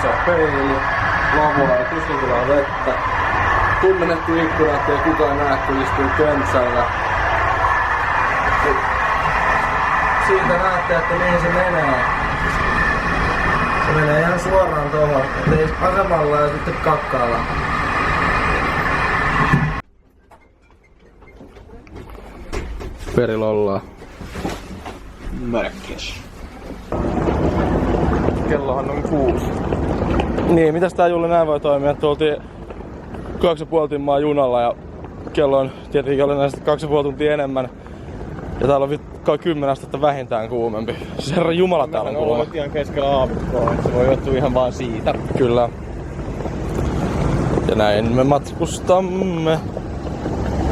iso peili, lavua ja tuskin vettä. Tummennettu ikkuna, ettei kukaan näe, kun istuu könsällä. Siitä näette, että mihin se menee. Se menee ihan suoraan tuohon, ettei asemalla ja sitten kakkaalla. Perillä ollaan. Marrakesh. Kellohan on 6. Niin, mitäs tää Julle näin voi toimia? Tultiin 2,5 tuntia junalla ja kello on tietenkin olennaisesti 2,5 tuntia enemmän. Ja täällä on 10 astetta vähintään kuumempi. Siis herran jumala täällä on kuuma. Ihan keskellä aavikkoa, että se voi johtua ihan vaan siitä. Kyllä. Ja näin me matkustamme.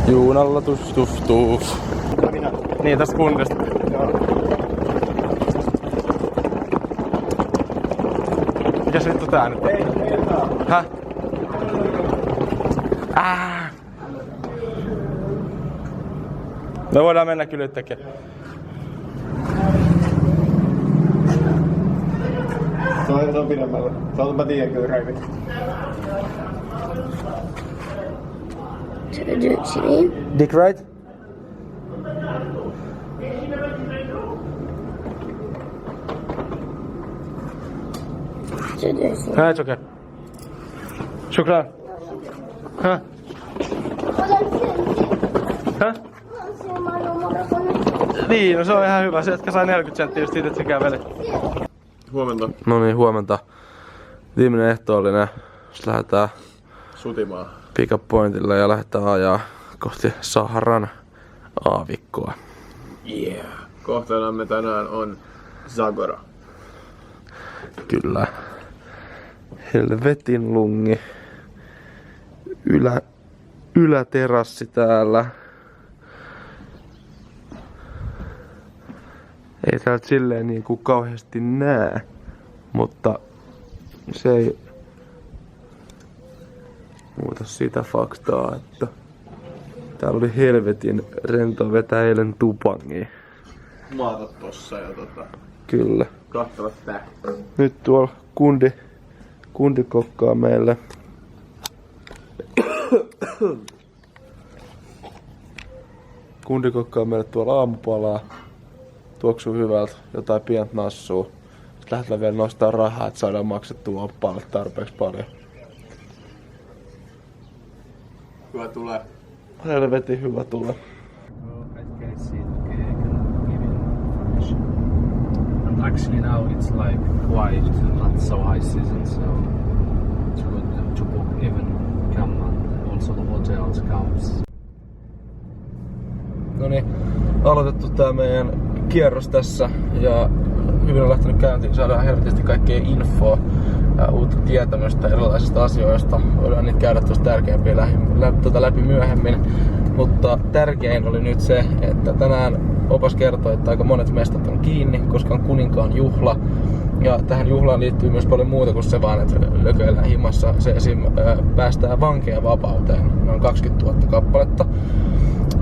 Junalla tuf. Minä. Niin, tästä kundista. Joo. Mikäs vittu tää nyt? Ei tää. Häh? Me voidaan mennä kyllä yhtäkkiä. Se on pidemmällä. Se on mä tiedän kyllä reitit. Dick right? ها it's okay. شكرا. ها ها niin, no se on ihan hyvä. Se jätkä sai 40 senttiä just siitä, että se käveli. Huomenta. No niin, huomenta. Viimeinen ehtoollinen. Sitten lähdetään Sutimaan. pick up pointille ja lähdetään ajaa kohti Saharan aavikkoa. Yeah. Kohteenamme tänään on Zagora. Kyllä. Helvetin lungi. Yläterassi täällä. Ei täältä silleen niinku kauheasti näe, mutta se ei muuta sitä faktaa, että täällä oli helvetin rento vetää eilen tupangia. Maata tossa ja Kyllä. kahtavat tää. Nyt tuolla kundi kokkaa meille. Kundi kokkaa meille tuolla aamupalaa. Tuoksuu hyvältä, jotain pientä nassua. Sitten lähdetään vielä nostaa rahaa, että saadaan maksettua oppaalle tarpeeksi paljon. Hyvä tulee. Helvetin hyvä tulee. Actually now it's like quiet, not so high season, so it's good to book even come and also the hotels comes. Noniin, aloitettu tää meidän kierros tässä ja hyvin on lähtenyt käyntiin. Saadaan helvetisti kaikkea infoa ja uutta tietämystä erilaisista asioista. Voidaan niitä käydä tuossa tärkeämpiä läpi myöhemmin. Mutta tärkein oli nyt se, että tänään opas kertoi, että aika monet mestat on kiinni, koska on kuninkaan juhla. Ja tähän juhlaan liittyy myös paljon muuta kuin se vaan, että lököillään himassa. Se esim. Päästää vankeja vapauteen, noin 20 000 kappaletta.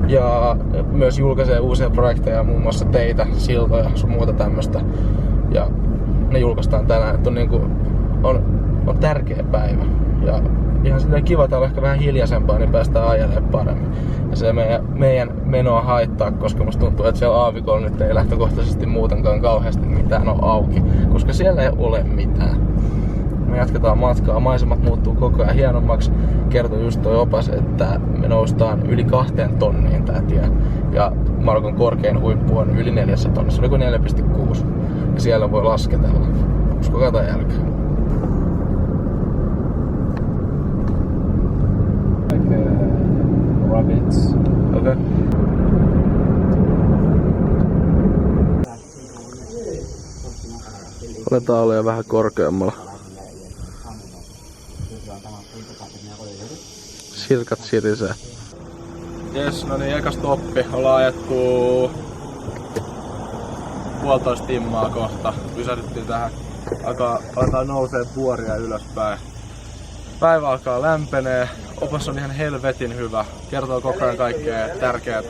Ja myös julkaisee uusia projekteja, muun muassa teitä, siltoja, sun muuta tämmöstä. Ja ne julkaistaan tänään, että on tärkeä päivä. Ja ihan silleen kiva, täällä on ehkä vähän hiljaisempaa, niin päästään ajelemaan paremmin. Ja se meidän menoa haittaa, koska musta tuntuu, että siellä aavikolla nyt ei lähtökohtaisesti muutenkaan kauheasti mitään ole auki. Koska siellä ei ole mitään. Me jatketaan matkaa, maisemat muuttuu koko ajan hienommaksi. Kertoi just toi opas, että me noustaan yli 2 tonniin tää tie. Ja Marokon korkein huippu on yli 4 tonnissa, oliko 4,6. Ja siellä voi lasketella. Uskokaa tai älkää. Rabbits. Okei. Aletaan olla jo vähän korkeammalla. Sirkat sirisee. Jes, no niin, eka stoppi. Ollaan ajettu 1,5 timmaa kohta. Pysähdyttiin tähän. Aletaan nousee vuoria ylöspäin. Päivä alkaa lämpenee. Opas on ihan helvetin hyvä. Kertoo koko ajan kaikkea tärkeää.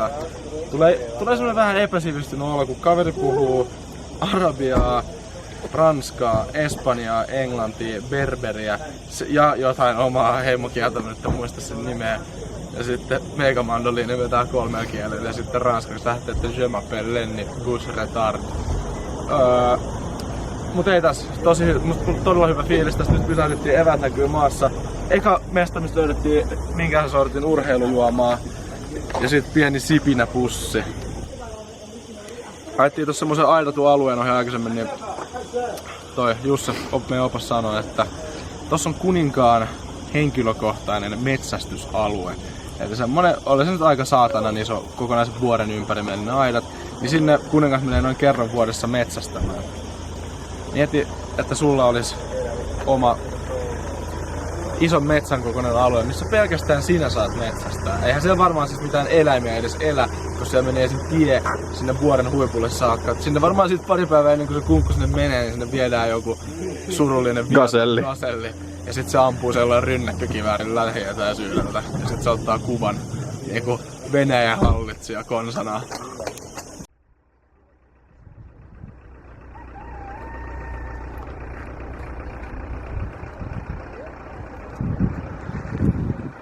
Tulee semmonen vähän epäsivistynyt olo, kun kaveri puhuu arabiaa. ranskaa, espanjaa, englantia, berberiä ja jotain omaa heimokieltä, nyt en muista sen nimeä. Ja sitten megamandoliini vetää 3 kielellä ja sitten ranskaksi lähtee, että je m'appelle Lenny, bus retard. Mut ei tässä, todella hyvä fiilis, tästä nyt pysähdyttiin, eväät näkyy maassa. Eka mesta, mistä löydettiin minkään sortin urheilujuomaa ja sitten pieni sipinäpussi. Haettiin tossa semmosen aidatun alueen ohi aikaisemmin, niin toi Jusse, meidän opas sanoi, että tossa on kuninkaan henkilökohtainen metsästysalue. Eli semmonen, oli se nyt aika saatanan iso kokonaisen vuoden ympäri meillä ne aidat, niin sinne kuningas menee noin kerran vuodessa metsästämään. Mieti, että sulla olisi oma ison metsän kokoinen alue, missä pelkästään sinä saat metsästää. Eihän siellä varmaan siis mitään eläimiä edes elä, koska siellä menee sen tie sinne vuoren huipulle saakka. Sinne varmaan sit pari päivää ennen kuin se kunkku sinne menee, niin sinne viedään joku surullinen gaselli. Ja sit se ampuu sellainen rynnäkkökiväärin lähi-etäisyydellä. Ja sit se ottaa kuvan niinku Venäjän hallitsija konsana.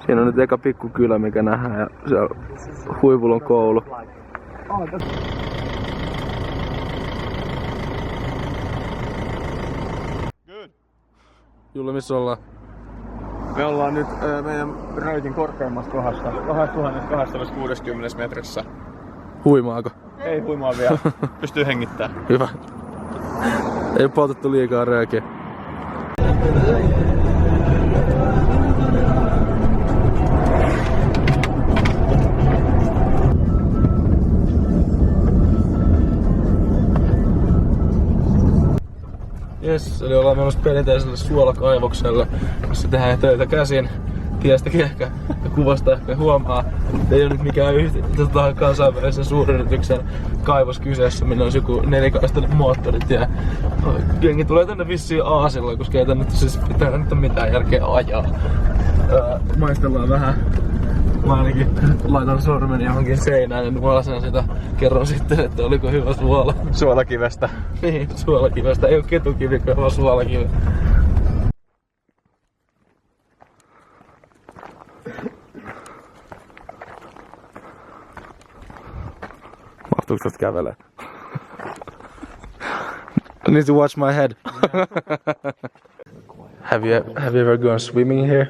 Siinä on nyt eka pikkukylä, mikä nähdään, ja siellä huipulla on koulu. Julle, missä ollaan? Me ollaan nyt meidän reitin korkeimmassa kohdassa, 2260 metrissä. Huimaako? Ei huimaa vielä, pystyy hengittämään. Hyvä. Ei oo poltettu liikaa röökiä. Jes, eli ollaan menossa perinteiselle suolakaivokselle, missä tehdään töitä käsin. Tiestäkin ehkä ja kuvasta ehkä huomaa, että ei ole nyt mikään kansainvälisen suuryrityksen kaivos kyseessä, minne olisi joku 4-kaistainen moottoritie. Jengi tulee tänne vissiin aasilla, koska ei tänne siis pitää nyt ole mitään järkeä ajaa. Maistellaan vähän. Mä ainakin laitan sormeni johonkin seinään ja nuolasen sitä. Kerron sitten, että oliko hyvä suola. Suolakivestä. Niin, suolakivestä. Ei oo ketukivikö, vaan suolakivi. Mahtuuko tästä kävelee? I need to watch my head. Have you ever gone swimming here?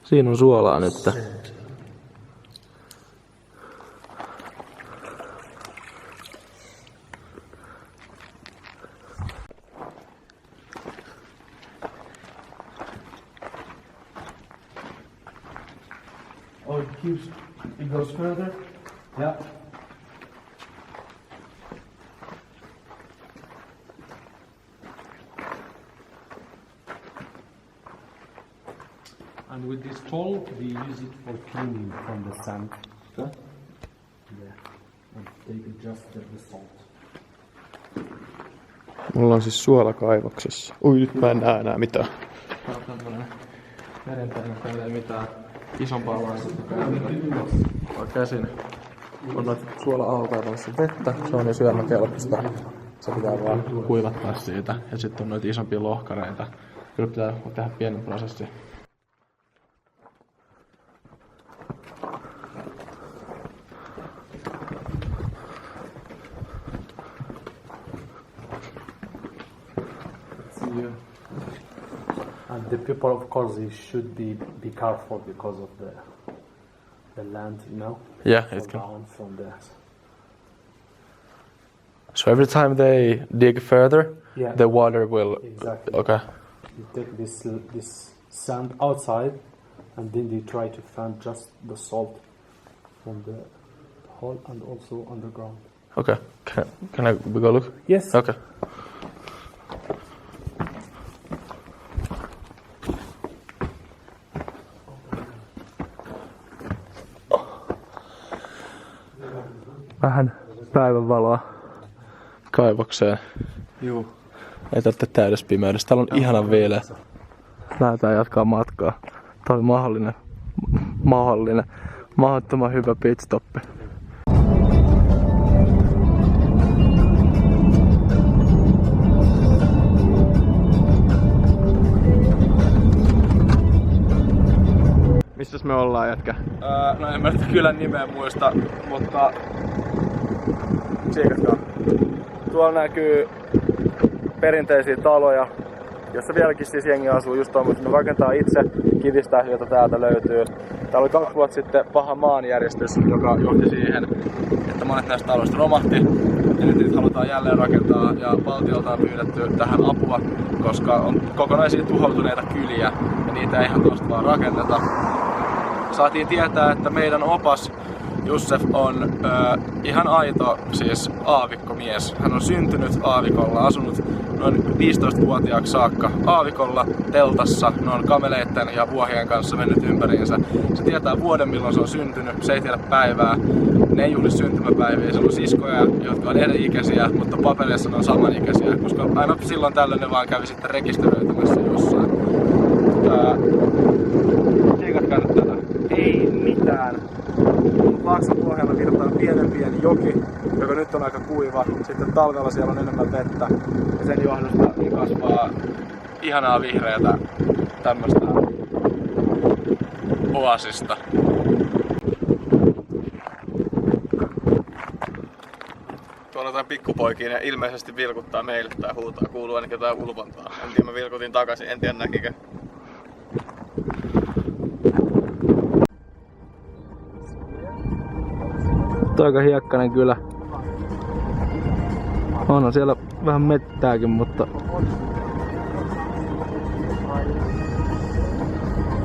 Siinä on suolaa nyt. Oh, it goes further? Yeah. And with this tool, we use it for cleaning from the sand. Okay. Yeah. And take just the salt. Mulla on siis suolakaivoksessa. Ui, nyt mä en näe enää mitään. Tää on tämmönen merenpäinen, täällä ei mitään isompaa laitetta vaan käsin. On noita suola-altaita, missä on vettä, se on jo syömäkelpoista. Se pitää vaan kuivattaa siitä. Ja sitten on noita isompia lohkareita. Kyllä pitää tehdä pieni prosessi. And the people, of course, they should be careful because of the land, you know. Yeah, fall it can. down from the. So every time they dig further, Yeah. the water will. Exactly. Okay. You take this sand outside, and then they try to find just the salt from the hole and also underground. Okay. Can we go look? Yes. Okay. Vähän päivänvaloa. kaivokseen. Juu. Ei tarvitse täydessä pimeydessä. Täällä on ihana viileä. Lähdetään jatkaa matkaa. Tää oli mahdottoman hyvä pitstoppi. Missäs me ollaan, jätkä? No en mä sitä kylän nimeä muista, mutta tsiikatkaa. Tuolla näkyy perinteisiä taloja, jossa vieläkin siis jengi asuu just tuommoista. Me rakentaa itse kivistä, jota täältä löytyy. Täällä oli 2 vuotta sitten paha maanjärjestys, joka johti siihen, että monet näistä taloista romahti. Ja nyt niitä halutaan jälleen rakentaa ja valtiolta on pyydetty tähän apua, koska on kokonaisia tuhoutuneita kyliä ja niitä ei ihan tuosta vaan rakenneta. Saatiin tietää, että meidän opas Jussef on ihan aito siis aavikkomies. Hän on syntynyt aavikolla, asunut noin 15-vuotiaaksi saakka aavikolla, teltassa, noin kameleitten ja vuohien kanssa mennyt ympäriinsä. Se tietää vuoden milloin se on syntynyt, se ei tiedä päivää. Ne ei juhli syntymäpäiviä, se on siskoja, jotka on eri-ikäisiä, mutta papereissa ne on samanikäisiä, koska aina silloin tällöin ne vaan kävi sitten rekisteröitymässä jossain. Tsiikatkaa nyt tätä. Ei mitään. Laakson pohjalla virtaa pieni joki, joka nyt on aika kuiva. Sitten talvella siellä on enemmän vettä. Ja sen johdosta niin kasvaa ihanaa vihreätä tämmöstä oasista. Tuolla jotain pikkupoikia ja ilmeisesti vilkuttaa meille tai huutaa. Kuuluu ainakin jotain ulvontaa. En tiedä, mä vilkutin takaisin, en tiedä näkikö. Tuo aika hiekkainen kylä. On siellä vähän mettääkin, mutta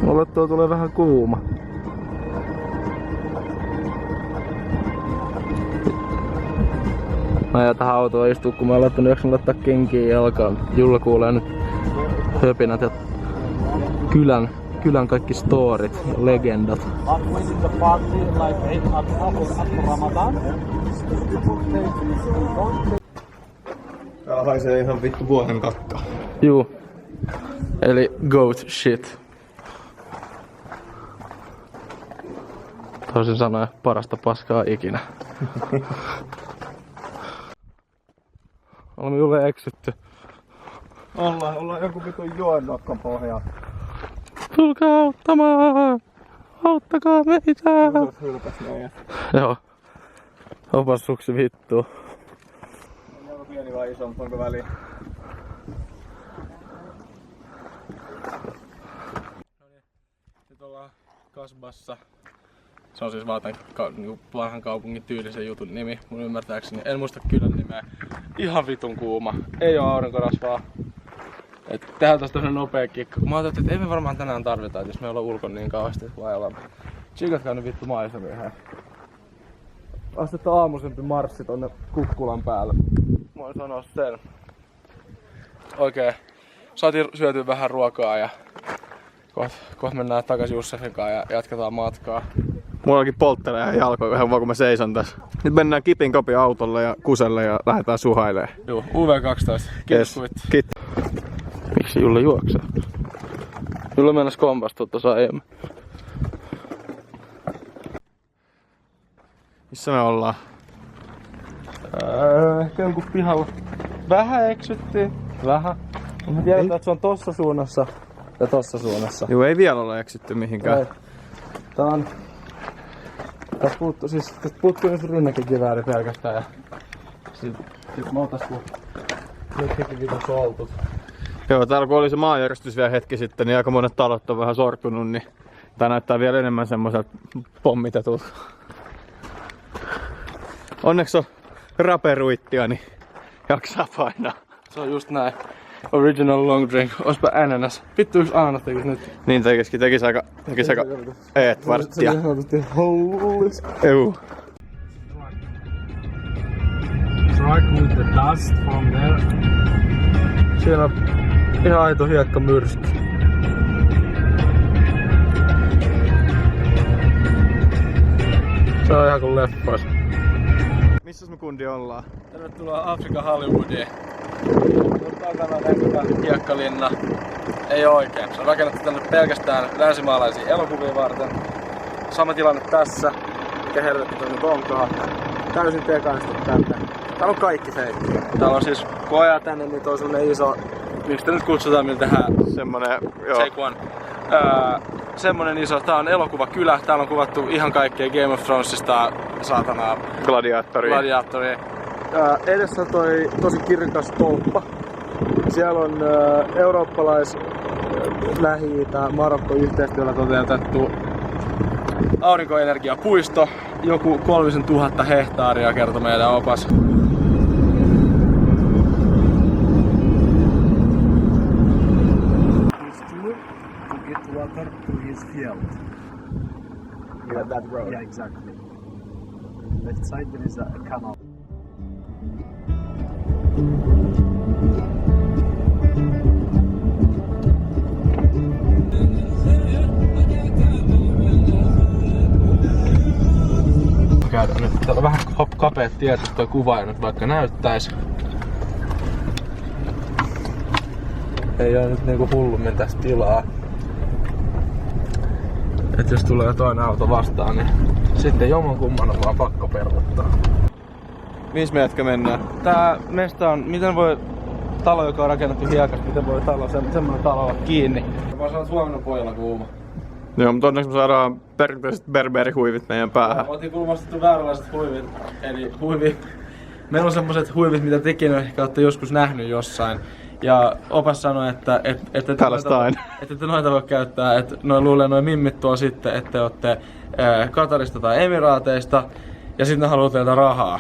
mulle tuo tulee vähän kuuma. Mä jää tähän autoon istua, kun mä oon laittanut jakson laittaa kenkiä jalkaan. Julla kuulee nyt höpinät ja kylän kaikki storit ja legendat. Täällä haisee ihan vittu vuohen kakkaa. Juu. Eli goat shit. Toisin sanoen parasta paskaa ikinä. Olemme Julle eksytty. Ollaan joku vitun joen nokkan pohjaa. Tulkaa auttamaan! Auttakaa meitä! Hylkäs meidän. Joo. Opas suksi vittuu. Onko pieni vai isompi, onko väliä? Nyt ollaan Kasbassa. Se on siis vaan tämän vanhan kaupungin tyylisen jutun nimi, mun ymmärtääkseni. En muista kylän nimeä. Ihan vitun kuuma. Ei oo aurinkorasvaa. Et tehdään tosta tämmönen nopea kikka. Mä ajattelin, että ei me varmaan tänään tarvita, jos me ollaan ulkon niin kauheasti vaellaan. Tsiikatkaa nyt vittu maisemia ihan. Astetta aamuisempi marssi tonne kukkulan päälle. Voin sanoa sen. Oikein. Saatiin syötyä vähän ruokaa ja kohta mennään takaisin Jussefin kanssa ja jatketaan matkaa. Mullakin polttelee ihan jalkoja vähän vaan kun mä seison tässä. Nyt mennään Kipin Kopin autolle ja kuselle ja lähdetään suhailemaan. Joo, UV12. Kiitos yes. Kiitos. Miksi Julle juoksee? Julle mennäs kompastua tuossa aiemmin. Missä me ollaan? Ehkä jonkun pihalla. Vähän eksyttiin. Vähän. Me tiedetään, että se on tossa suunnassa ja tossa suunnassa. Joo, ei vielä ole eksytty mihinkään. Ei. Tää on... Tästä puuttuu nyt rynnäkikivääri pelkästään ja... Sit mä otas kun... Nyt teki vitu soltut. Joo, täällä kun oli se maanjärjestys vielä hetki sitten, niin aika monet talot on vähän sortunut, niin tää näyttää vielä enemmän semmoiselta pommitetulta. Onneksi on raperuittia, niin jaksaa painaa. Se on just näin. Original long drink. Oispa ananas. Vittu yks ananas tekis nyt. Niin tekis aika varttia. Se on sanotusti hollis. Juu. Truck with the dust from there. Siinä on ihan aito hiekkamyrsky. Se on ihan kuin leffois. Missäs me kundi ollaan? Tervetuloa Afrikan Hollywoodiin. Mun takana näkyvä hiekkalinna. Ei oikein. Se on rakennettu tänne pelkästään länsimaalaisia elokuvia varten. Sama tilanne tässä. Mikä helvetti toi nyt onkaan. Täysin tekaistu tänne. Täällä on kaikki feikki. Täällä on siis, kun ajaa tänne, niin toi on semmonen iso... Miksi te nyt kutsutaan, millä tehdään? Semmonen, joo. Take one. Semmonen iso, tää on elokuvakylä. Täällä on kuvattu ihan kaikkea Game of Thronesista saatanaa gladiaattoria. Edessä toi tosi kirkas tolppa. Siellä on eurooppalais Lähi-Itä Marokko yhteistyöllä toteutettu aurinkoenergiapuisto. Joku 3000 hehtaaria kertoi meidän opas. Water to his field. Yeah, that road. Yeah, exactly. Left side there is a canal. Käydään nyt. Täällä on vähän kapeat tiet, jos toi kuvaaja nyt vaikka näyttäis. Ei oo nyt niinku hullummin tästä tilaa. Et jos tulee toinen auto vastaan, niin sitten jommankumman on vaan pakko peruttaa. Missä me jätkä mennään? Tää mesta on, miten voi talo, joka on rakennettu hiekasta, miten voi semmoinen talo olla kiinni? Mä sanon, että huomenna pojalla kuuma. Joo, mutta onneksi me saadaan perinteiset berberihuivit meidän päähän. Oltiin kulmastettu vääränlaiset huivit, eli meillä on semmoset huivit, mitä tekin ehkä olette joskus nähnyt jossain. Ja opas sanoi, että ette noita voi käyttää, että noin mimmit tuo sitten, että te ootte Katarista tai Emiraateista ja sitten ne haluaa teiltä rahaa.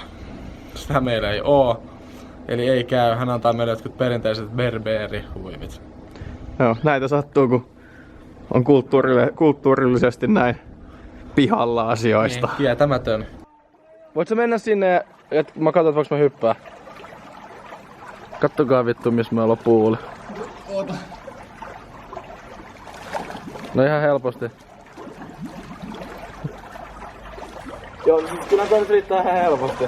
Sitä meillä ei oo. Eli ei käy, hän antaa meille jotkut perinteiset berberihuivit. Joo, näitä sattuu, kun on kulttuurillisesti näin pihalla asioista. Niin, tietämätön. Voit sä mennä sinne, että mä katson, voinko mä hyppää? Kattokaa vittu, missä meillä on puuli. Oota. No ihan helposti. Joo, siis kyllä toi nyt riittää ihan helposti.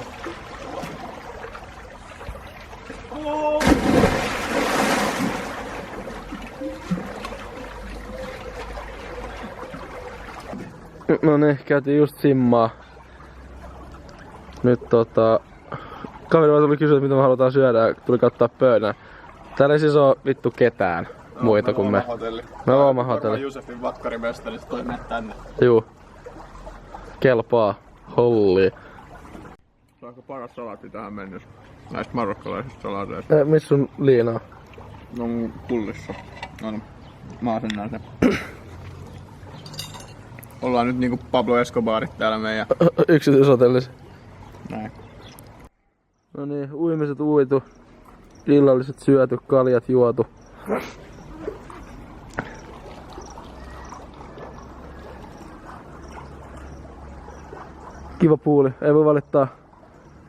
No niin, käytiin just simmaa. Nyt kaveri tuli kysyä, mitä me halutaan syödä ja tuli kattaa pöydän. Täällä ei siis oo vittu ketään muita kuin me. Me on oma hotelli. Josefin vakkarimestari, se toi menet tänne. Juu. Kelpaa. Holli. Se on aika paras salaatti tähän mennessä. Näistä marokkalaisista salaateista. Missä sun liina on? No mun pullissa. No, mä asennaan sen. Ollaan nyt niinku Pablo Escobarit täällä meidän yksityishotellissa. Näin. No niin, uimiset uitu. Illalliset syöty, kaljat juotu. Kiva puuli, ei voi valittaa.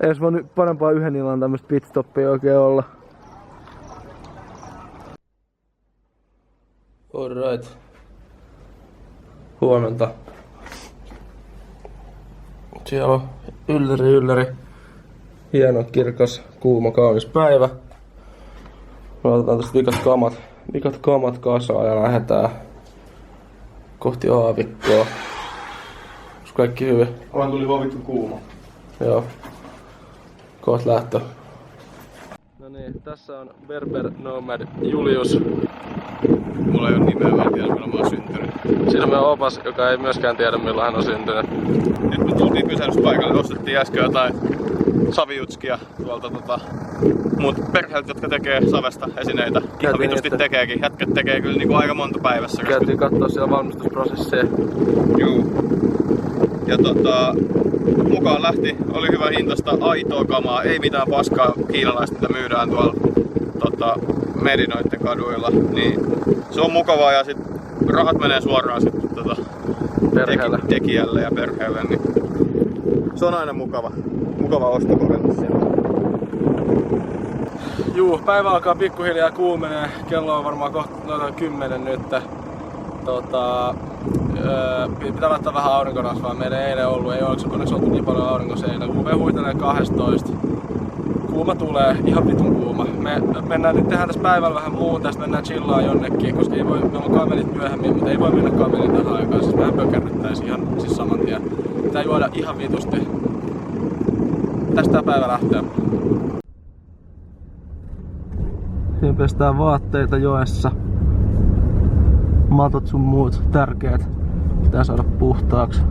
Ei jos voi parempaa yhden illan tämmöstä pitstoppia oikein olla. Alright. Huomenta. Siellä on ylläri. Hieno, kirkas, kuuma, kaunis päivä. Me otetaan tästä vikat kamat kasaan ja lähdetään kohti aavikkoa. Onks kaikki hyvin? Ollaan tuli vaan vittu kuuma. Joo. Koht lähtö. No niin, tässä on Berber Nomad Julius. Mulla ei oo nimeä, mä en tiedä milloin mä oon syntynyt. Siinä on meidän opas, joka ei myöskään tiedä milloin hän on syntynyt. Nyt me tultiin pysähdyspaikalle, ostettiin äsken jotain savijutskia tuolta muut perheet, jotka tekee savesta esineitä. Ihan vitusti tekeekin. Jätket tekee kyllä niinku aika monta päivässä. Käytiin kattoo siellä valmistusprosessia. Juu. Ja mukaan lähti, oli hyvä hintasta, aitoa kamaa, ei mitään paskaa kiinalaista, mitä myydään tuolla Medinoiden kaduilla. Niin se on mukavaa ja sit rahat menee suoraan sitten tekijälle ja perheelle. Niin se on aina mukava ostokokemus siellä. Juu, päivä alkaa pikkuhiljaa kuumenee. Kello on varmaan kohta 10 nyt. Pitää laittaa vähän aurinkorasvaa. Meillä ei eilen ollut, ei onneksi oltu niin paljon aurinkoseinä. UV huitelee 12. Kuuma tulee, ihan vitun kuuma. Me mennään nyt tehdään tässä päivällä vähän muuta, tästä mennään chillaa jonnekin, koska ei voi, meillä on kamelit myöhemmin, mutta ei voi mennä kameliin tähän aikaan, siis mehän pökerryttäisiin ihan siis saman tien. Pitää juoda ihan vitusti. Tästä tää päivä lähtee. Siinä pestään vaatteita joessa. Matot sun muut tärkeät pitää saada puhtaaksi.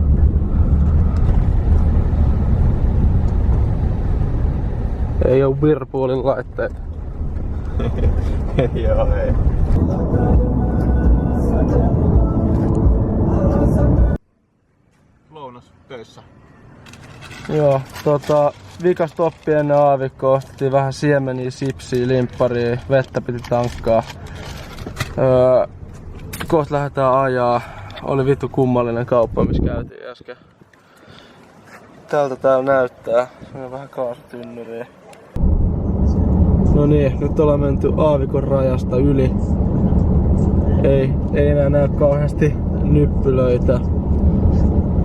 Ei oo Whirlpoolin laitteita. Joo, ei. Lounas töissä. Joo, vikas stoppi ennen aavikkoa. Ostettiin vähän siemeniä, sipsiä, limpparia, vettä piti tankkaa. Kohta lähdetään ajaa. Oli vittu kummallinen kauppa, missä käytiin äsken. Tältä täällä näyttää. Se on vähän kaasutynnyriä. No niin, nyt ollaan menty aavikon rajasta yli. Ei enää näy kauheasti nyppylöitä.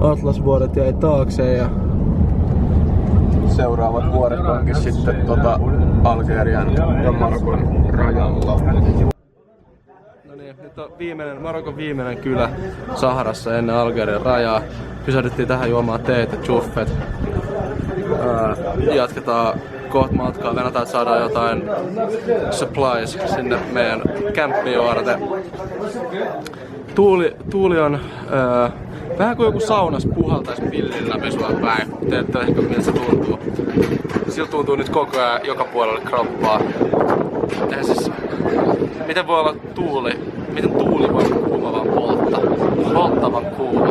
Atlasvuoret jäi taakse ja Seuraavat vuodet onkin sitten Algerian ja Marokon rajalla. no niin, nyt on Marokon viimeinen kylä Saharassa ennen Algerian rajaa. Pysähdyttiin tähän juomaan teet ja chuffet. Jatketaan kohta matkaa. Venätään, että saadaan jotain supplies sinne meidän kämppiin varten. Tuuli on vähän kuin joku saunas puhaltaisi pillin läpi sua päin. Teette ehkä miltä se tuntuu. Siltä tuntuu nyt koko ajan joka puolelle kroppaa. Siis, miten voi olla miten tuuli voi kuuma vaan polttaa? Polttavan kuuma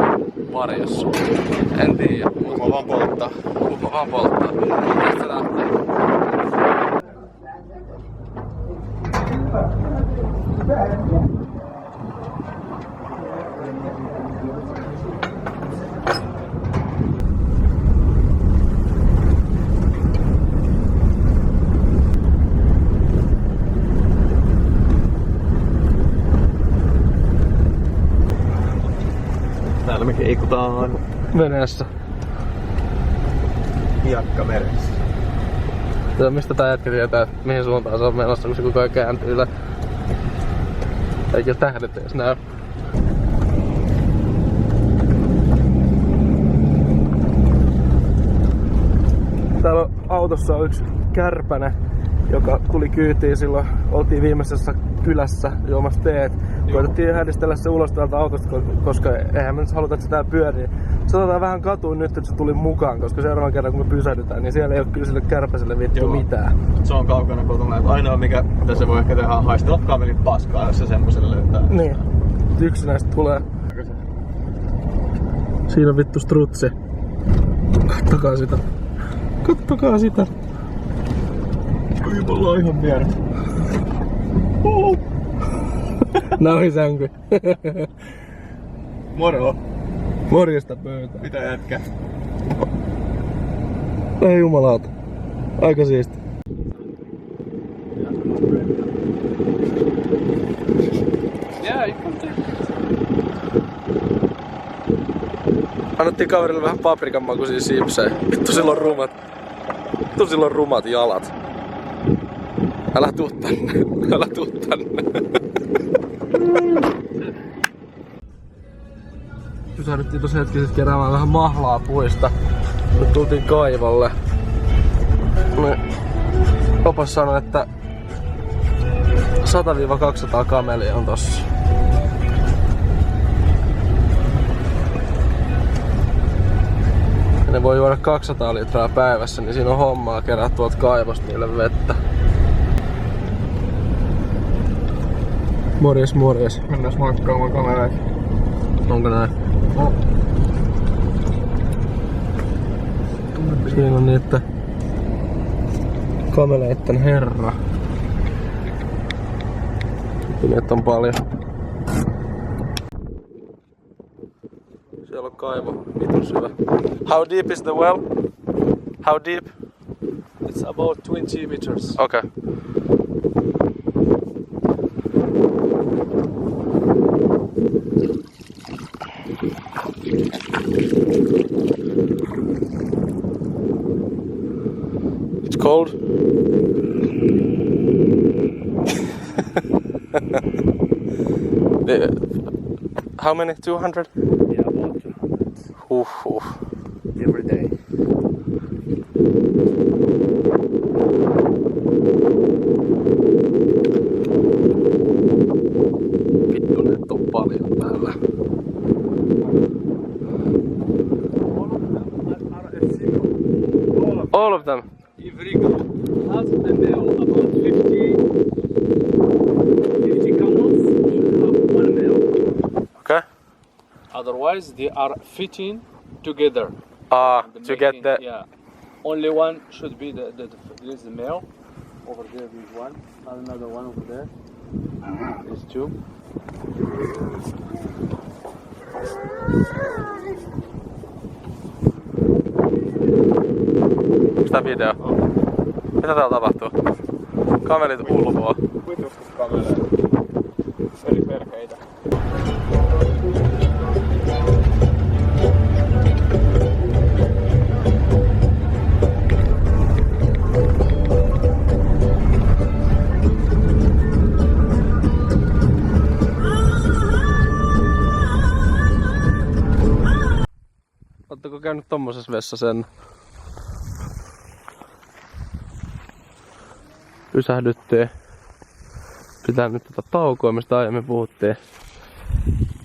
varjossa. En tiedä. Kuuma vaan polttaa. Kuuma vaan polttaa. Mistä se lähtee? Täällä me keikutaan Veneessä. hiekka meressä. Mistä tää jätkä tietää, mihin suuntaan se on menossa, kun se koko ajan kääntyy ylä. Eikä tähdet edes näy. Täällä on autossa yksi kärpäne, joka tuli kyytiin silloin. Oltiin viimeisessä kylässä juomassa teet. Koitettiin hädistellä se ulos täältä autosta, koska eihän me nyt haluta, että se täällä pyörii. Sanotaan vähän katuun nyt, että se tuli mukaan, koska seuraavan kerran kun me pysähdytään, niin siellä ei ole kyllä sille kärpäselle vittu mitään. Se on kaukana kotona. Ainoa mikä tässä voi ehkä tehdä on haistella kamelin paskaa, jos se semmoselle löytää. Niin. Yksi näistä tulee. Siinä on vittu strutsi. Kattokaa sitä. Kattokaa sitä. Kyllä mulla on ihan vieressä. Nauhisänky. Moro. Morjesta pöytään. Mitä jätkä? Ei jumalauta. Aika siisti. Annettiin kaverille vähän paprikan makuisia sipsejä. Vittu sillä on rumat jalat. Älä tuu tänne. Älä tuu tänne. Pysähdyttiin tossa hetkisesti keräämään vähän mahlaa puista. Nyt tultiin kaivolle. Opas sanoi, että 100-200 kamelia on tossa. Ja ne voi juoda 200 litraa päivässä, niin siinä on hommaa kerää tuolta kaivosta niille vettä. Morjes, morjes. Mennään moikkaamaan kamereita. Onko näin? No. Siinä on niitä kameleitten herra. Niitä on paljon. Siellä on kaivo, vitun syvä. How deep is the well? How deep? It's about 20 meters. Okay. It's cold. How many? 200? Yeah, about 200 Oof. every day. Vittu, näitä on paljon täällä. All of them? In Riga. Half of them, they are about 50 camels should have one male. Okay. Otherwise, they are fitting together. To The get mating, the... yeah. Only one should be this is the male. Over there is one. Another one over there. There's two. Onks tää video? Mitä täällä tapahtuu? Kamelit ulvoo. Vitusti kameleita. Eri perkeitä. Ootteko käynyt tommosessa vessassa ennen? Pysähdyttiin. Pitää nyt tätä taukoa, mistä aiemmin puhuttiin.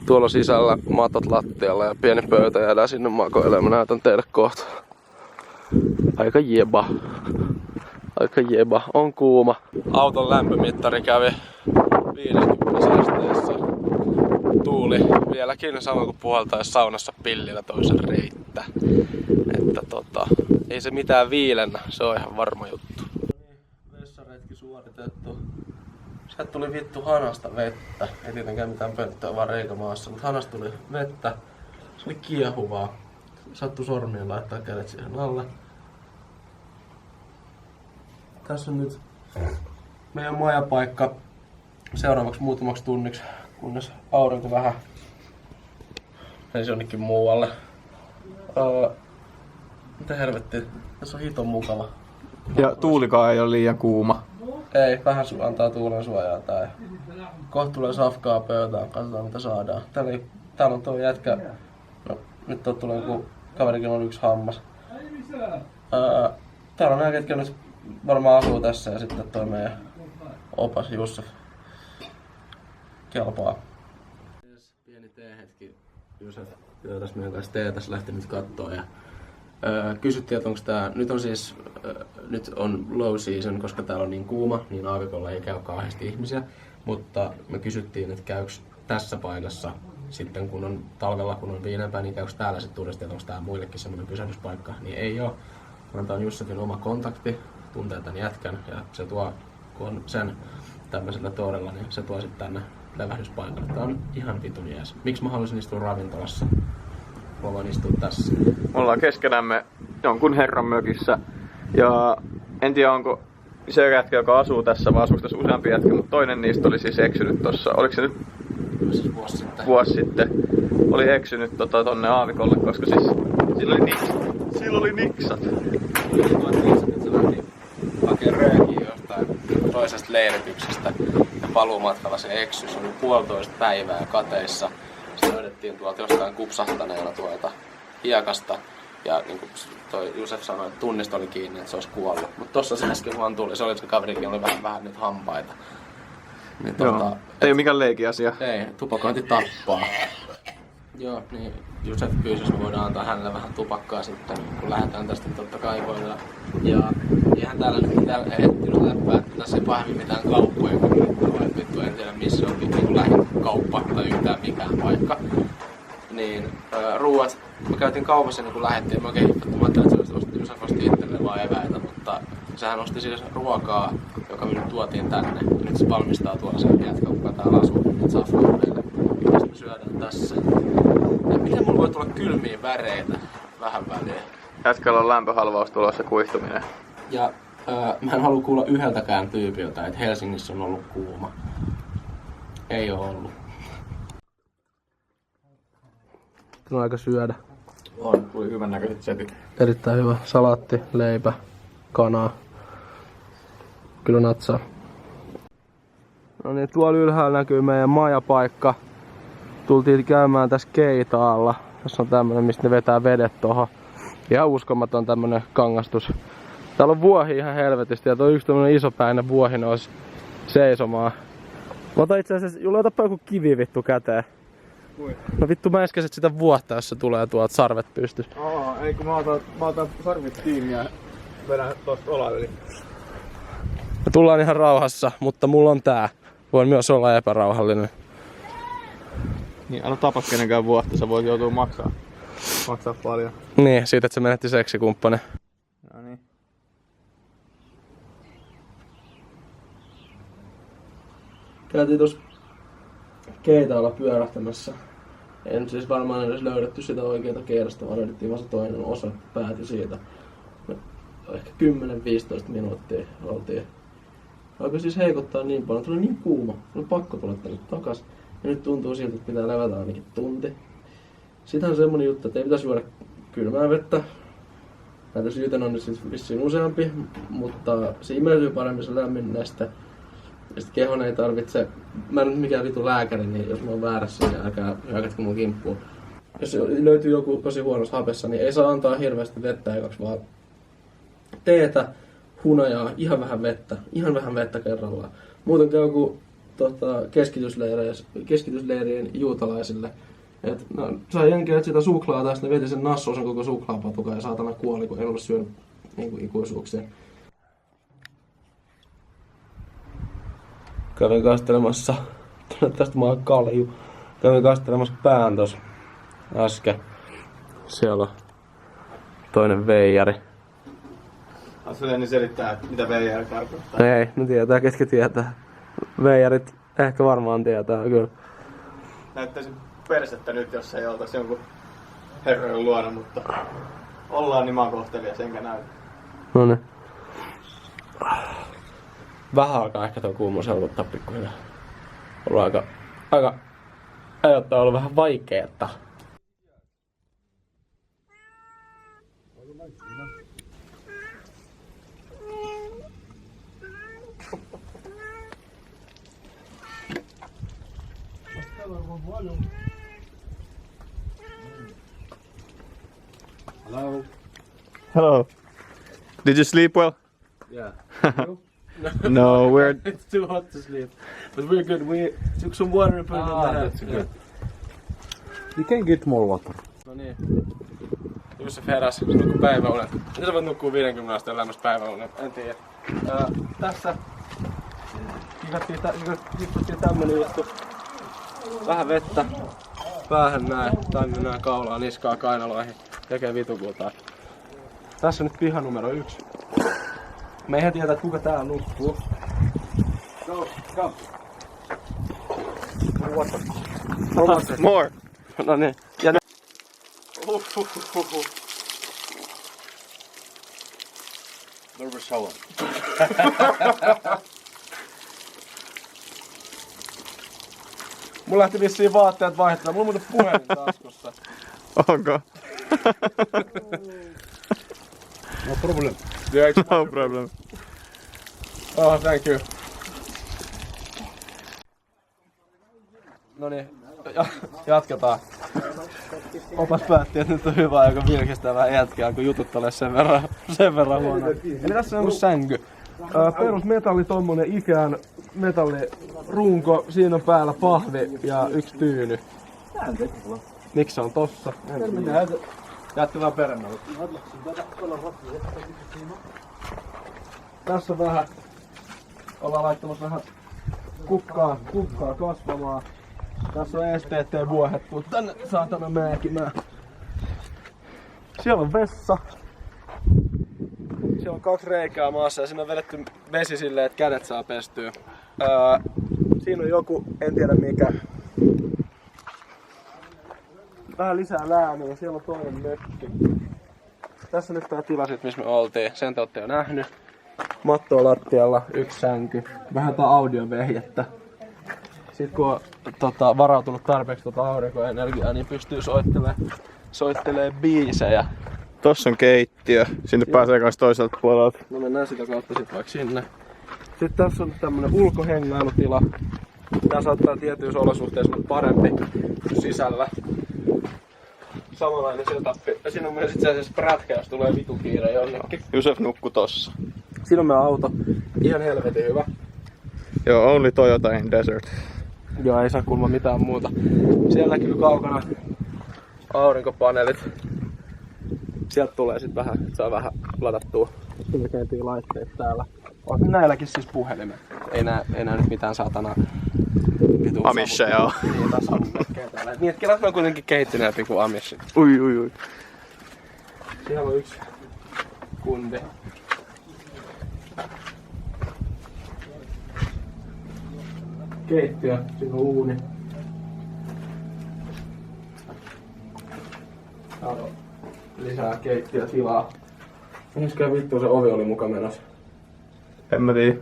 Tuolla sisällä matot lattialla ja pieni pöytä jäädään sinne makoilemaan. Mä näytän teille kohta. Aika jeba. On kuuma. Auton lämpömittari kävi 50 asteessa. Tuuli vieläkin sama kuin puhaltais saunassa pillillä toisen reittä. Että ei se mitään viilennä, se on ihan varma juttu. Vessaretki suoritettu. Sieltä tuli vittu hanasta vettä. Ei tietenkään mitään pönttöä vaan reikämaassa, mutta hanasta tuli vettä. Se oli kiehuvaa. Sattui sormien laittaa kädet siihen alle. Tässä on nyt meidän majapaikka seuraavaksi muutamaksi tunniksi, kunnes aurinko vähän menisi jonnekin muualle. Mitä helvettiä? Tässä on hiton mukava. Ja tuulikaan ei ole liian kuuma. Ei, vähän antaa tuulen suojaa tää. Kohta tulee safkaa pöytään, katsotaan mitä saadaan. Täällä on tuo jätkä. No, nyt tulee joku kaverikin on yksi hammas. Täällä on nää ketkä nyt varmaan asuu tässä ja sitten toi meidän opas Jussef. Kelpaa. Pieni teehetki. Jussef joo tässä meidän kanssa tässä lähti nyt kattoo ja kysyttiin, että onko tää, nyt on low season, koska täällä on niin kuuma, niin aavikolla ei käy kauheasti ihmisiä, mutta me kysyttiin, että käykö tässä paikassa sitten kun on talvella, kun on viileämpää, niin käykö täällä sitten turisteja, onko tää muillekin semmoinen pysähdyspaikka, niin ei oo. Tämä on Jussefin oma kontakti, tuntee tän jätkän ja se tuo, kun on sen tämmöisellä torella, niin se tuo sitten tänne levähdyspaikalle. Tää on ihan vitun jees. Miksi mä haluaisin istua ravintolassa? Mä voin istua tässä. Me ollaan keskenämme jonkun herran mökissä. Ja en tiedä onko se jätkä, joka asuu tässä, vaan asuuko tässä useampi jätkä, mutta toinen niistä oli siis eksynyt tossa. Oliko se nyt Siis vuosi sitten. Oli eksynyt tonne aavikolle, koska siis sillä oli niksat. Se lähti hakemaan röökiä jostain toisesta leirityksestä ja paluumatkalla se eksy. Se oli 1,5 päivää kateissa. Sitten löydettiin tuolta jostain kupsahtaneella tuolta hiekasta. Ja niin kuin toi Jussef sanoi, että tunnista oli kiinni, että se olisi kuollut. Mutta tossa se äsken vaan tuli. Se oli, että se kaverikin oli vähän nyt hampaita. Niin, ei ole mikään leikin asia. Ei, tupakointi tappaa. Joo, niin Jussef pyysi, jos me voidaan antaa hänelle vähän tupakkaa sitten, kun lähdetään tästä totta kai voidaan. Ja eihän täällä nyt mitään just läppää, että tässä ei pahemmin mitään kauppoja kuin vittu en tiedä missä on niin lähin kauppa tai yhtään mikään paikka. Niin ruuat, me käytiin kaupassa niin kun lähdettiin, mä oikein hipfattu, mä ajattelin, että Jussef osti itselleen vaan eväitä, mutta sehän osti siis ruokaa, joka me nyt tuotiin tänne. Ja nyt se valmistaa tuolla sen jätkä, kuka täällä asuu, nyt saa meille. Ja sitten me syödään tässä. Ja miten mulla voi tulla kylmiä väreitä vähän väliin? Jätkällä on lämpöhalvaus tulossa kuihtuminen. Ja mä en halua kuulla yhdeltäkään tyypiltä, että Helsingissä on ollut kuuma. Ei oo ollut. maistunut aika syödä. On, tuli hyvän näköiset setit. Erittäin hyvä. Salaatti, leipä, kanaa. Kyllä natsaa. No niin, tuolla ylhäällä näkyy meidän majapaikka. Tultiin käymään tässä Keitaalla. Tässä on tämmönen, mistä ne vetää vedet tohon. Ihan uskomaton tämmönen kangastus. Täällä on vuohi ihan helvetisti ja tuo yksi tämmönen isopäinen vuohi nousi seisomaan. Mä otan itse asiassa, Julle, otapa joku kivi vittu käteen. Kui? No vittu mä äskeset sitä vuotta, jos se tulee tuolta sarvet pystys. Ei kun mä otan sarvit kiinni ja vedän tosta olan yli. Me tullaan ihan rauhassa, mutta mulla on tää. Voin myös olla epärauhallinen. Niin, älä tapa kenenkään vuotta, sä voit joutua maksaa paljon. Niin, siitä että se menetti seksikumppani. No niin. Käytiin tuossa Keitaalla pyörähtämässä. En siis varmaan edes löydetty sitä oikeata kerrasta, vaan löydettiin vasta toinen osa. Päätin siitä. Ehkä 10-15 minuuttia oltiin. Alkoi siis heikottaa niin paljon, tuli niin kuuma. Oli pakko tulla tänne takas. Ja nyt tuntuu siltä, että pitää levätä ainakin tunti. Sitten on semmonen juttu, että ei pitäisi juoda kylmää vettä. Näitä syitä on nyt vissiin useampi, mutta se imeytyy paremmin se lämmin neste. Ja sit kehon ei tarvitse, mä en nyt mikään vitu lääkäri, niin jos mä oon väärässä, niin älkää hyökätkö mun kimppuun. Jos löytyy joku tosi huonossa hapessa, niin ei saa antaa hirveästi vettä ekaksi, vaan teetä, hunajaa, ihan vähän vettä kerrallaan. Muuten käy joku keskitysleirien juutalaisille. Et, no, sai jenkeä sitä suklaata ja sitten ne veti sen nassuusen koko suklaapatukan ja saatana kuoli, kun ei ollut syönyt niin ikuisuuksia. Kävin kastelemassa, tästä mä oon kalju. Kävin kastelemassa pään tossa äsken. Siellä on toinen veijari. Asseleni selittää, mitä veijari tarkoittaa. Ei, ne tietää, ketkä tietää. Veijarit ehkä varmaan tietää, kyllä. Näyttäisi persettä nyt, jos ei oltais jonkun herrojen luona, mutta ollaan niin maankohtelias, enkä näy. Noniin. Vähän alkaa ehkä tuo kuumuus helpottaa pikkuhiljaa. Ollut aika ajoittaa ollut vähän vaikeeta. Hello. Hello. Did you sleep well? Yeah. No, we're... It's too hot to sleep. But we're good. We took some water and put it in the head. That's good. You can get more water. No niin. Jussef heräs, se nukkuu päiväunet. Miten sä voit nukkua 50 asteen lämmössä päiväunet? En tiedä. Tässä hipsuttiin tämmönen juttu. Vähän vettä. Päähän näin. Tänne näin kaulaa, niskaa, kainaloihin. Tekee vitukultaa. Tässä on nyt piha numero 1. Me eihän tiedä, että kuka täällä nukkuu. Go, come. Water. More! No niin. Ja There was shower. mulla lähti vissiin vaatteet vaihtelemaan. Mulla on muuten puhelin taskussa. Onko? No problem. No problem. Oh, thank you. Noniin, jatketaan. Opas päätti, että nyt on hyvä aika virkistävää jätkää, kun jutut tulee sen verran huonoa. Eli tässä on sänky. Perus metalli, tommonen ikään metallirunko, siinä on päällä pahvi ja yksi tyyny. Miksi se on tossa? Jatketaan peremmällä. Tässä on vähän, ollaan laittamassa vähän kukkaa kasvamaan. Tässä on STT vuohettu tänne saatana määkimään. Siellä on vessa. Siellä on 2 reikää maassa ja siinä on vedetty vesi silleen, että kädet saa pestyä. Siinä on joku, en tiedä mikä. Vähän lisää läämiä, siellä on toinen mökki. Tässä nyt tää tila sit, missä me oltiin. Sen te ootte jo nähnyt. Mattoa lattialla, 1 sänky. Vähän tää audiovehjettä. Sitten kun on varautunut tarpeeksi aurinkoenergiaa, niin pystyy soittelee biisejä. Tossa on keittiö. Sinne pääsee kans toiselta puolelta. No mennään sitä kautta sit vaikka sinne. Sitten tässä on tämmönen ulkohengailutila. Tää saattaa tietyissä olosuhteissa olla parempi kuin sisällä. Samanlainen setup. Ja siinä on myös itse asiassa prätkä, jos tulee vitu kiire jonnekin. Jusef nukku tossa. Siinä on meidän auto. Ihan helvetin hyvä. Joo, only Toyota in desert. Joo, ei saa kuulemma mitään muuta. Siellä näkyy kaukana aurinkopaneelit. Sieltä tulee sit vähän, saa vähän ladattua selkeämpiä laitteita täällä. On näilläkin siis puhelimet. Ei nää nyt mitään saatana Amisheja oo. Niin, taas amumerkkejä täällä. Niin, että ne on kuitenkin kehittyneempi kuin Amishit. Ui. Siellä on yksi kundi. Keittiö, siinä on uuni. Täällä on lisää keittiötilaa. Mihinskään vittu se ovi oli muka menossa? En mä tiedä.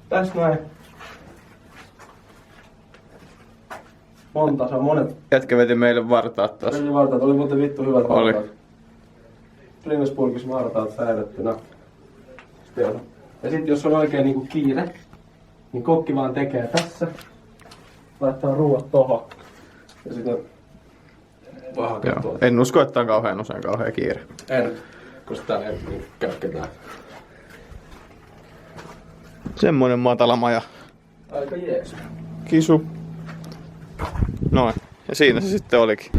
Tässä näin. Se on monet. Jätkä veti meille vartaat taas. Veti vartaat, oli muuten vittu hyvät Oli. vartaat. Springerspurkissa vartaat säilyttynä. Ja sit jos on oikein niinku kiire, niin kokki vaan tekee tässä. Laittaa ruuat tohon. Ja sitten voi hakea tuolta. En usko, että on kauhean kiire. En, koska täällä ei niinku käy ketään. Semmoinen matala maja. Aika jees. Kisu. Noin. Ja siinä se sitten olikin.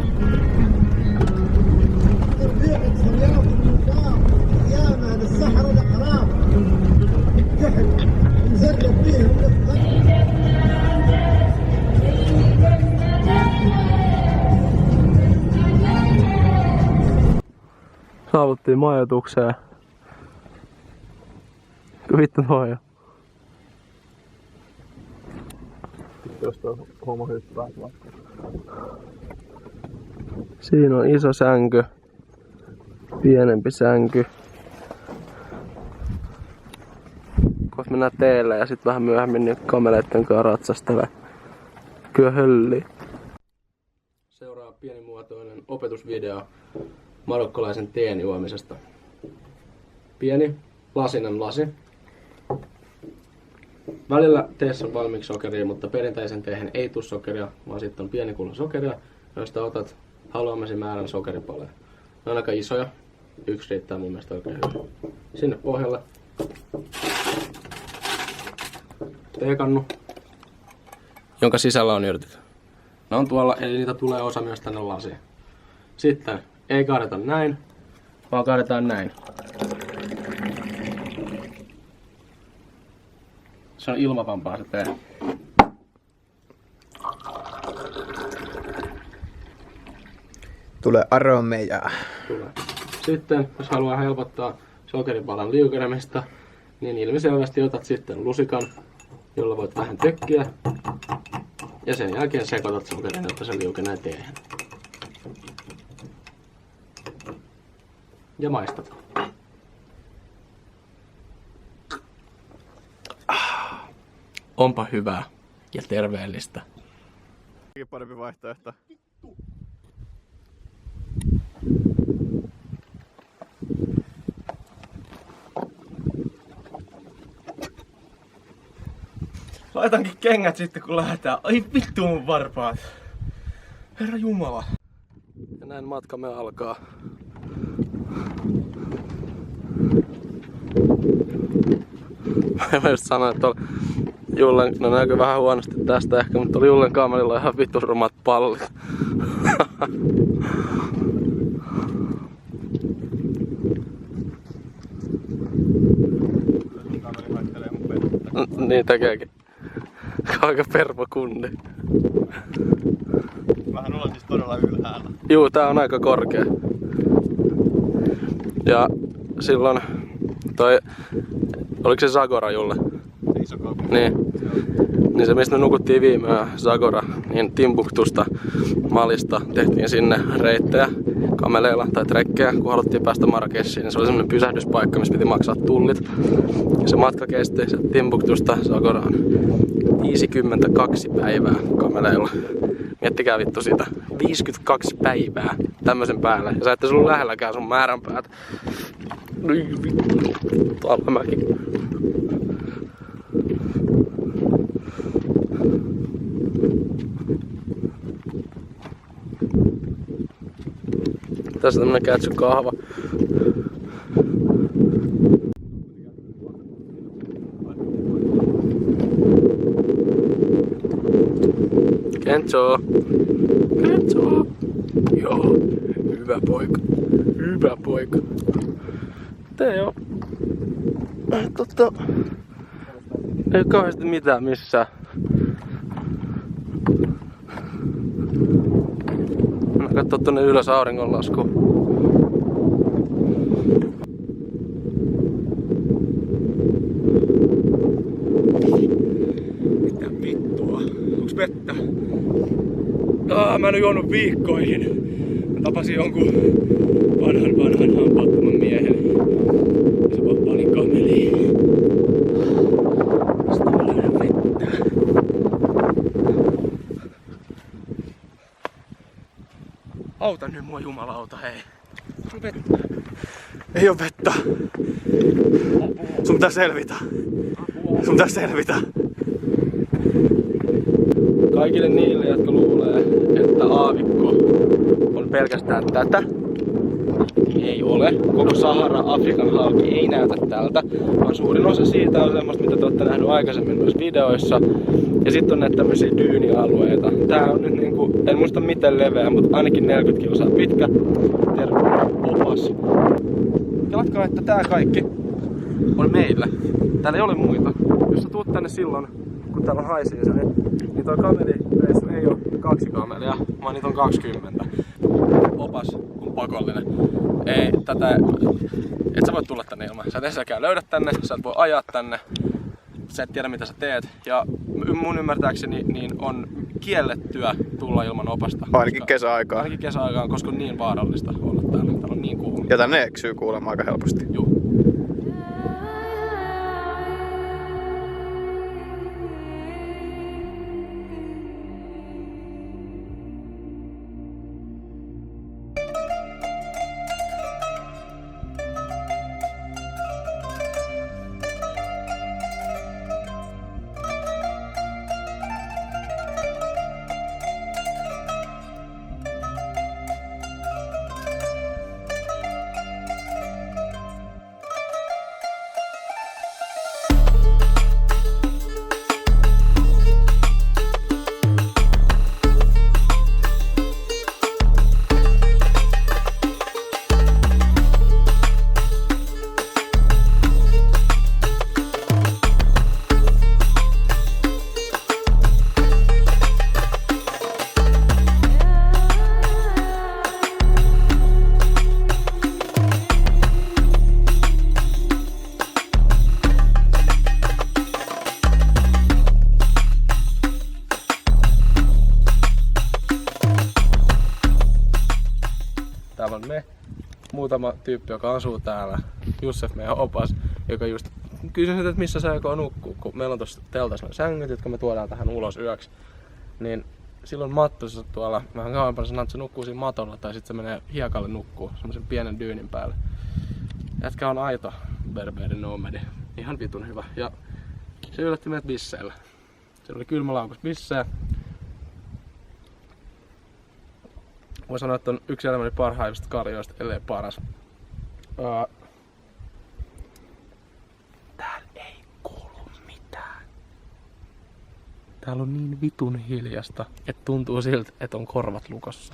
Saavuttiin majoitukseen. Vittu noja. Jos tuo homma hyppää. Siinä on iso sänky. Pienempi sänky. Kohta mennään teille ja sit vähän myöhemmin niin kameleitten kanssa ratsastelee. Kyllä hölli. Seuraa pienimuotoinen opetusvideo marokkolaisen teen juomisesta. Pieni lasinen lasi. Välillä teessä on valmiiksi sokeria, mutta perinteisen teehen ei tule sokeria, vaan sitten on pieni kullo sokeria, josta otat haluamasi määrän sokeripaleja. Ne on aika isoja. Yksi riittää mun mielestä oikein hyvin. Sinne pohjalle. Teekannu, jonka sisällä on yrtit. Ne on tuolla, eli niitä tulee osa myös tänne lasiin. Sitten ei kaadeta näin, vaan kaadetaan näin. Se on ilmavampaa se tee. Tulee aromeja. Tulee. Sitten, jos haluaa helpottaa sokeripalan liukenemista, niin ilmiselvästi otat sitten lusikan, jolla voit vähän tökkiä. Ja sen jälkeen sekoitat sokerin, jotta se liukenee teehen. Ja maistat. Onpa hyvää ja terveellistä. Parempi vaihtoehto. Laitankin kengät sitten kun lähdetään. Ai vittu mun varpaat. Herra Jumala. Ja näin matkamme alkaa. Mä just sanoin, että Jullen, no näkyy vähän huonosti tästä ehkä, mutta oli Jullen kamerilla ihan vittu rumat pallit. Niin tekeekin. Aika pervokundi. Vähän ollaan siis todella ylhäällä. Juu, tää on aika korkea. Ja silloin toi, oliko se Zagora Julle? Iso kaupunki. Niin. niin se mistä me nukuttiin viime yö, Zagora, niin Timbuktusta Malista tehtiin sinne reittejä kameleilla tai trekkejä, kun haluttiin päästä Marrakeshiin, niin se oli semmonen pysähdyspaikka, missä piti maksaa tullit. Ja se matka kesti Timbuktusta Zagoraan 52 päivää kameleilla. Miettikää vittu sitä. 52 päivää tämmösen päälle. Ja sä ette ollut lähelläkään sun määränpäät. Tuolla mäkin. Tässä tämmönen kätsy kahva. Kenzo. Kenzo. Joo. Hyvä poika. Hyvä poika. Teo. Ei kauheasti mitään missään. Mä katso tonne ylös auringonlaskuun. Mitä vittua? Onks vettä? Mä en oo juonut viikkoihin. Mä tapasin jonkun vanhan hampaattoman miehen. Se oli kameli. Sitten mä löydän vettä. Auta nyt mua jumalauta, hei. Ei oo vettä. Sun pitää selvitä. Sun pitää selvitä. Kaikille niille, jotka luulee, että aavikko on pelkästään tätä, ei ole. Koko Sahara, Afrikan halki ei näytä tältä, vaan suurin osa siitä on semmoista, mitä te olette nähnyt aikaisemmin noissa videoissa. Ja sitten on näitä tämmöisiä dyynialueita. Tää on nyt niinku, en muista miten leveä, mutta ainakin 40 kilsaa pitkä. Opas. Kelatkaa, että tää kaikki on meillä. Täällä ei ole muita. Jos sä tuut tänne silloin, kun täällä haisee se, niin toi kamelireissu ei oo 2 kamelia, vaan niitä on 20. Opas on pakollinen. Ei, et sä voi tulla tänne ilman. Sä et ensinnäkään löydä tänne, sä et voi ajaa tänne. Sä et tiedä mitä sä teet. Ja mun ymmärtääkseni niin on kiellettyä tulla ilman opasta. Ainakin kesäaikaan. Ainakin kesäaikaan, koska on niin vaarallista olla täällä. Täällä on niin kuuma. Ja tänne eksyy kuulemma aika helposti. Juu. Täällä on me, muutama tyyppi, joka asuu täällä. Jussef, meidän opas, joka just kysyi, että missä sä aikoo nukkuu. Kun meillä on tossa teltassa noin sängyt, jotka me tuodaan tähän ulos yöksi. Niin silloin matto tuolla vähän kauempana sanoo, että se nukkuu siinä matolla tai sitten se menee hiekalle nukkuu semmosen pienen dyynin päälle. Jätkä on aito berberi nomadi. Ihan vitun hyvä. Ja se yllätti meidät bisseillä. Siellä oli kylmälaukus bissejä. Voin sanoa, että on yksi elämäni parhaimmista kaljoista, ellei paras. Täällä ei kuulu mitään. Täällä on niin vitun hiljasta, että tuntuu siltä, että on korvat lukossa.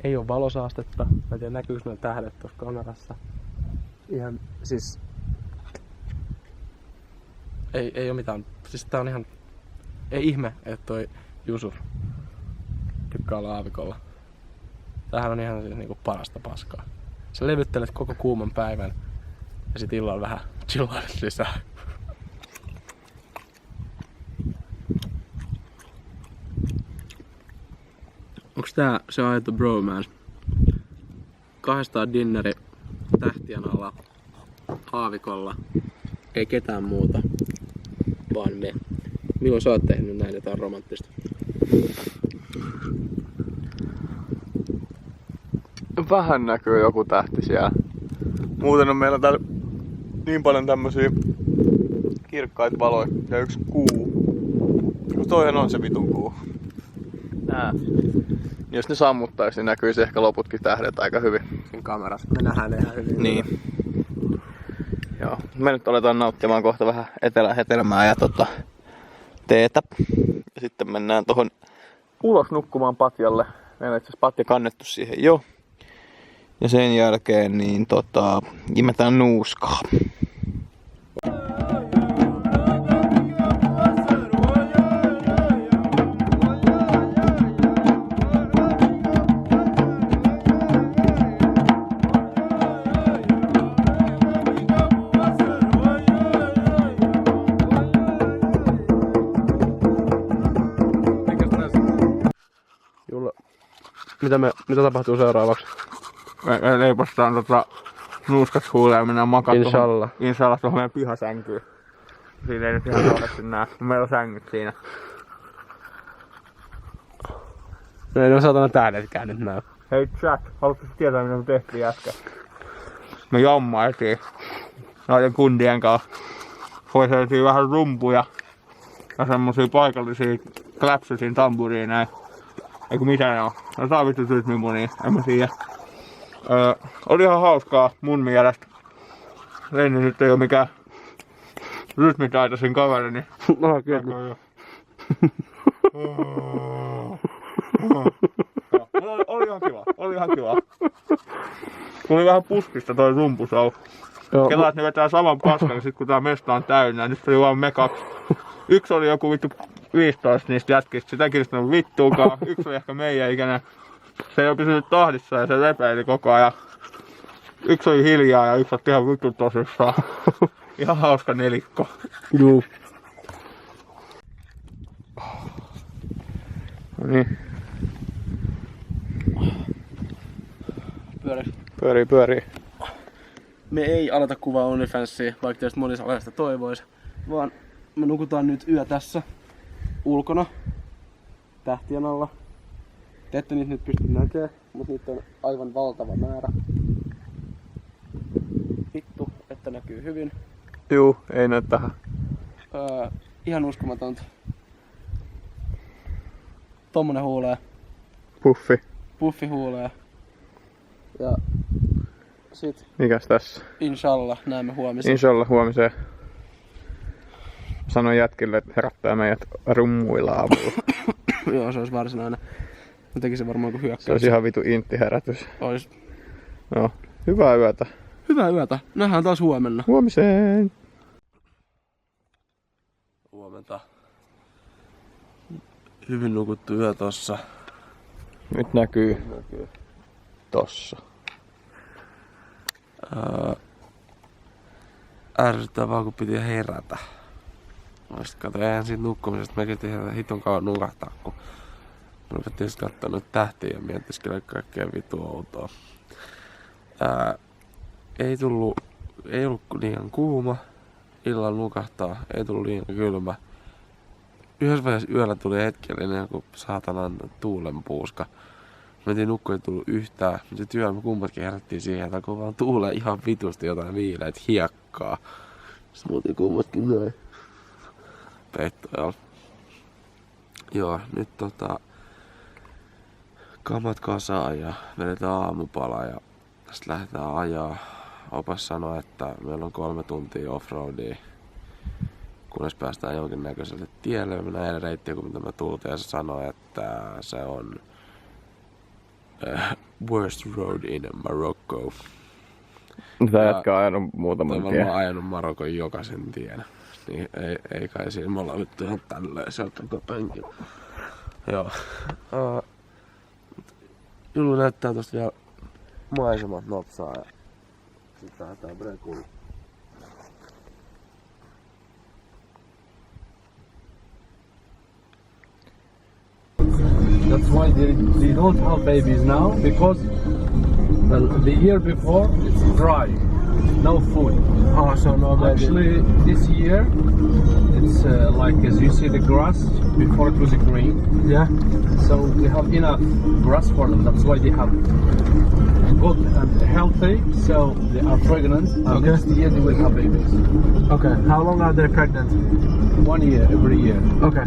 Ei oo valosaastetta. Mä en tiedä näkyykö noin tähdet tuossa kamerassa. Ihan siis... Ei oo mitään. Siis tää on ihan... Ei ihme, että toi Jusuf tykkää olla aavikolla. Tämähän on ihan siis niinku parasta paskaa. Sä levyttelet koko kuuman päivän ja sit illalla vähän chillailet lisää. Onks tää se aito bromance? 200 dinneri tähtien alla, aavikolla, ei ketään muuta, vaan me. Milloin sä oot tehnyt näin jotain romanttista? Vähän näkyy joku tähti siellä. Muuten on meillä täällä niin paljon tämmösiä kirkkaita valoja ja yksi kuu. Toihan on se vitun kuu. Nää. Jos ne sammuttais, niin näkyisi ehkä loputkin tähdet aika hyvin. Kamerassa me nähdään ne ihan hyvin. Niin. Joo. Me nyt aletaan nauttimaan kohta vähän etelähetelmää ja teetä. Ja sitten mennään tohon ulos nukkumaan patjalle. Meillä on itse asiassa patja kannettu siihen jo. Ja sen jälkeen niin imetään nuuskaa. Julla, mitä tapahtuu seuraavaksi? Me leipastaan nuuskat huuleen ja mennään makaan Inshallah tuohon meidän pihasänkyyn. Siinä ei nyt ihan kauheasti näe. Meillä on sängyt siinä. No ei ne saatana tähdetkään nyt näy. Hei Jack, haluatko tietää mitä me tehtiin äsken? Me jammailtiin noiden kundien kanssa. Hoiseltiin vähän rumpuja ja semmosia paikallisia kläpsysiin tamburiineja. Eiku mitä ne on? No tää on vittu rytmimunia, en mä tiedä. Oli ihan hauskaa mun mielestä. Lenni nyt ei oo mikään rytmitaitoisin kaveri, niin... No kyllä. Oli ihan kiva. Tuli vähän puskista toi rumpusau. Kelaat ne vetää saman paskan sit kun tää mesta on täynnä, nyt oli vaan me kaksi. Yksi oli joku vittu 15 niistä jätkistä, sitä kirjoittanut vittuukaan. Yksi oli ehkä meidän ikäinen. Se ei oo pysynyt tahdissa ja se lepeili koko ajan. Yksi oli hiljaa ja yksi otti ihan vittu tosissaan. Ihan hauska nelikko. Juu. No niin. Pyörii. Me ei aleta kuvaa OnlyFansia, vaikka tietysti moni alasta toivois. Vaan me nukutaan nyt yö tässä ulkona tähtien alla. Te ette niitä nyt pysty näkemään, mutta niitä on aivan valtava määrä. Vittu, että näkyy hyvin. Juu, ei näy tähän. Ihan uskomatonta. Tommonen huulee. Puffi huulee. Ja sit Mikäs tässä? Inshallah näemme huomiseen. Inshallah huomiseen. Sanoin jätkille, että herättää meidät rummuilla aamulla. Joo, se olisi varsinainen. Mä tekisin varmaan kuin hyökkäys. Se olisi ihan vitu intti-herätys. Ois. Joo. Hyvää yötä. Hyvää yötä. Nähdään taas huomenna. Huomiseen. Huomenta. Hyvin nukuttu yö tossa. Nyt näkyy. Tossa. Ärsyttää vaan kun piti herätä. Sitten kato, eihän siitä nukkumisesta mekin tehdä hiton kauan nukahtaa, kun me ruvettiin sit kattoo nyt tähtiä ja miettiskellä kaikkea vitu outoa. Ei ollut liian kuuma, illalla nukahtaa, ei tullut liian kylmä. Yhdessä vaiheessa yöllä tuli hetkellinen joku saatanan tuulenpuuska. Mentiin nukkuun, ei tullut yhtään, mutta sitten yöllä me kummatkin herättiin siihen, että kun vaan tuulee ihan vitusti jotain viileitä hiekkaa. Sitten me oltiin kummatkin näin. Peittojalla. Joo, nyt kamat kasaan ja vedetään aamupala ja sitten lähdetään ajaa. Opas sanoi, että meillä on 3 tuntia offroadia, kunnes päästään jonkinnäköiselle tielle. Me mennään eilen reittiä, kun mitä me tultiin, ja se sanoi, että se on worst road in Morocco. Tää jätkä on ajanut muutaman tien. Mä oon ajanut Marokon jokaisen tien. Niin ei kai siinä, me ollaan nyt ihan tälleen sieltä koko penkillä. Joo. Julu näyttää tosta vielä maisemat nopsaa ja sit lähdetään brekuun. why they don't have babies now, because the year before it's dry, no food. Oh, so no baby. Actually, this year it's like as you see the grass before it was green. Yeah. So we have enough grass for them. That's why they have good and healthy. So they are pregnant. And Okay. next year they will have babies. Okay. How long are they pregnant? 1 year every year. Okay.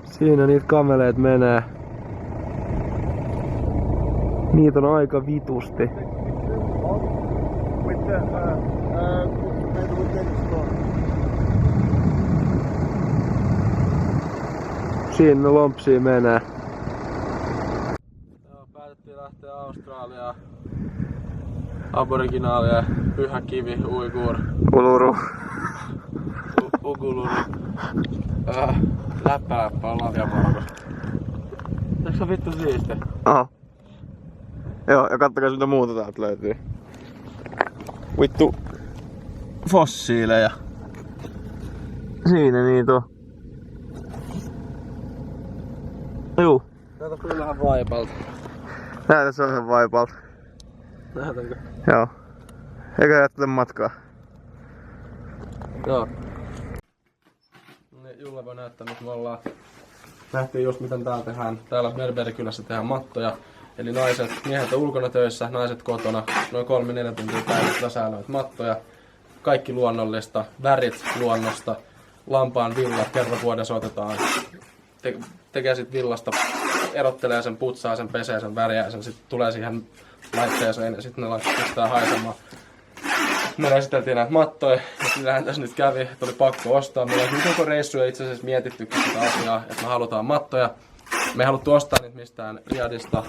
Siinä niitä kameleet menee. Niitä on aika vitusti. Siinä ne lompsii menee. Joo, päätettiin lähteä Australiaan. Aboriginaalia, Pyhä Kivi, Uigur. Uluru. Uguluru. Läppä on lavjaporukassa. Eikö se vittu siistiä? Aha. Joo, ja kattokaa mitä muuta täältä löytyy. Vittu fossiileja. Siinä niitä on. Juu. Näytä kyllähän vaipalta. Näytä se on ihan vaipalta. Näytänkö? Joo. Eikä jättele matkaa. Joo. Niin, Julle voi näyttää, nyt me ollaan. Nähtiin just miten täällä tehdään. Täällä Berberikylässä tehdään mattoja. Eli miehet on ulkona töissä, naiset kotona. Noin 3-4 tuntia päivässä säälöivät mattoja. Kaikki luonnollista, värit luonnosta. Lampaan villat kerran vuodessa otetaan. Tekee sit villasta, erottelee sen, putsaa sen, pesee sen, värjää sen. Sitten tulee siihen laitteeseen ja sitten ne pistää haisemaan. Me esiteltiin näitä mattoja, ja sillähän tässä nyt kävi, että oli pakko ostaa. Meillä on koko reissu ja itse asiassa mietittykin sitä asiaa, että me halutaan mattoja. Me ei haluttu ostaa niitä mistään Riyadhista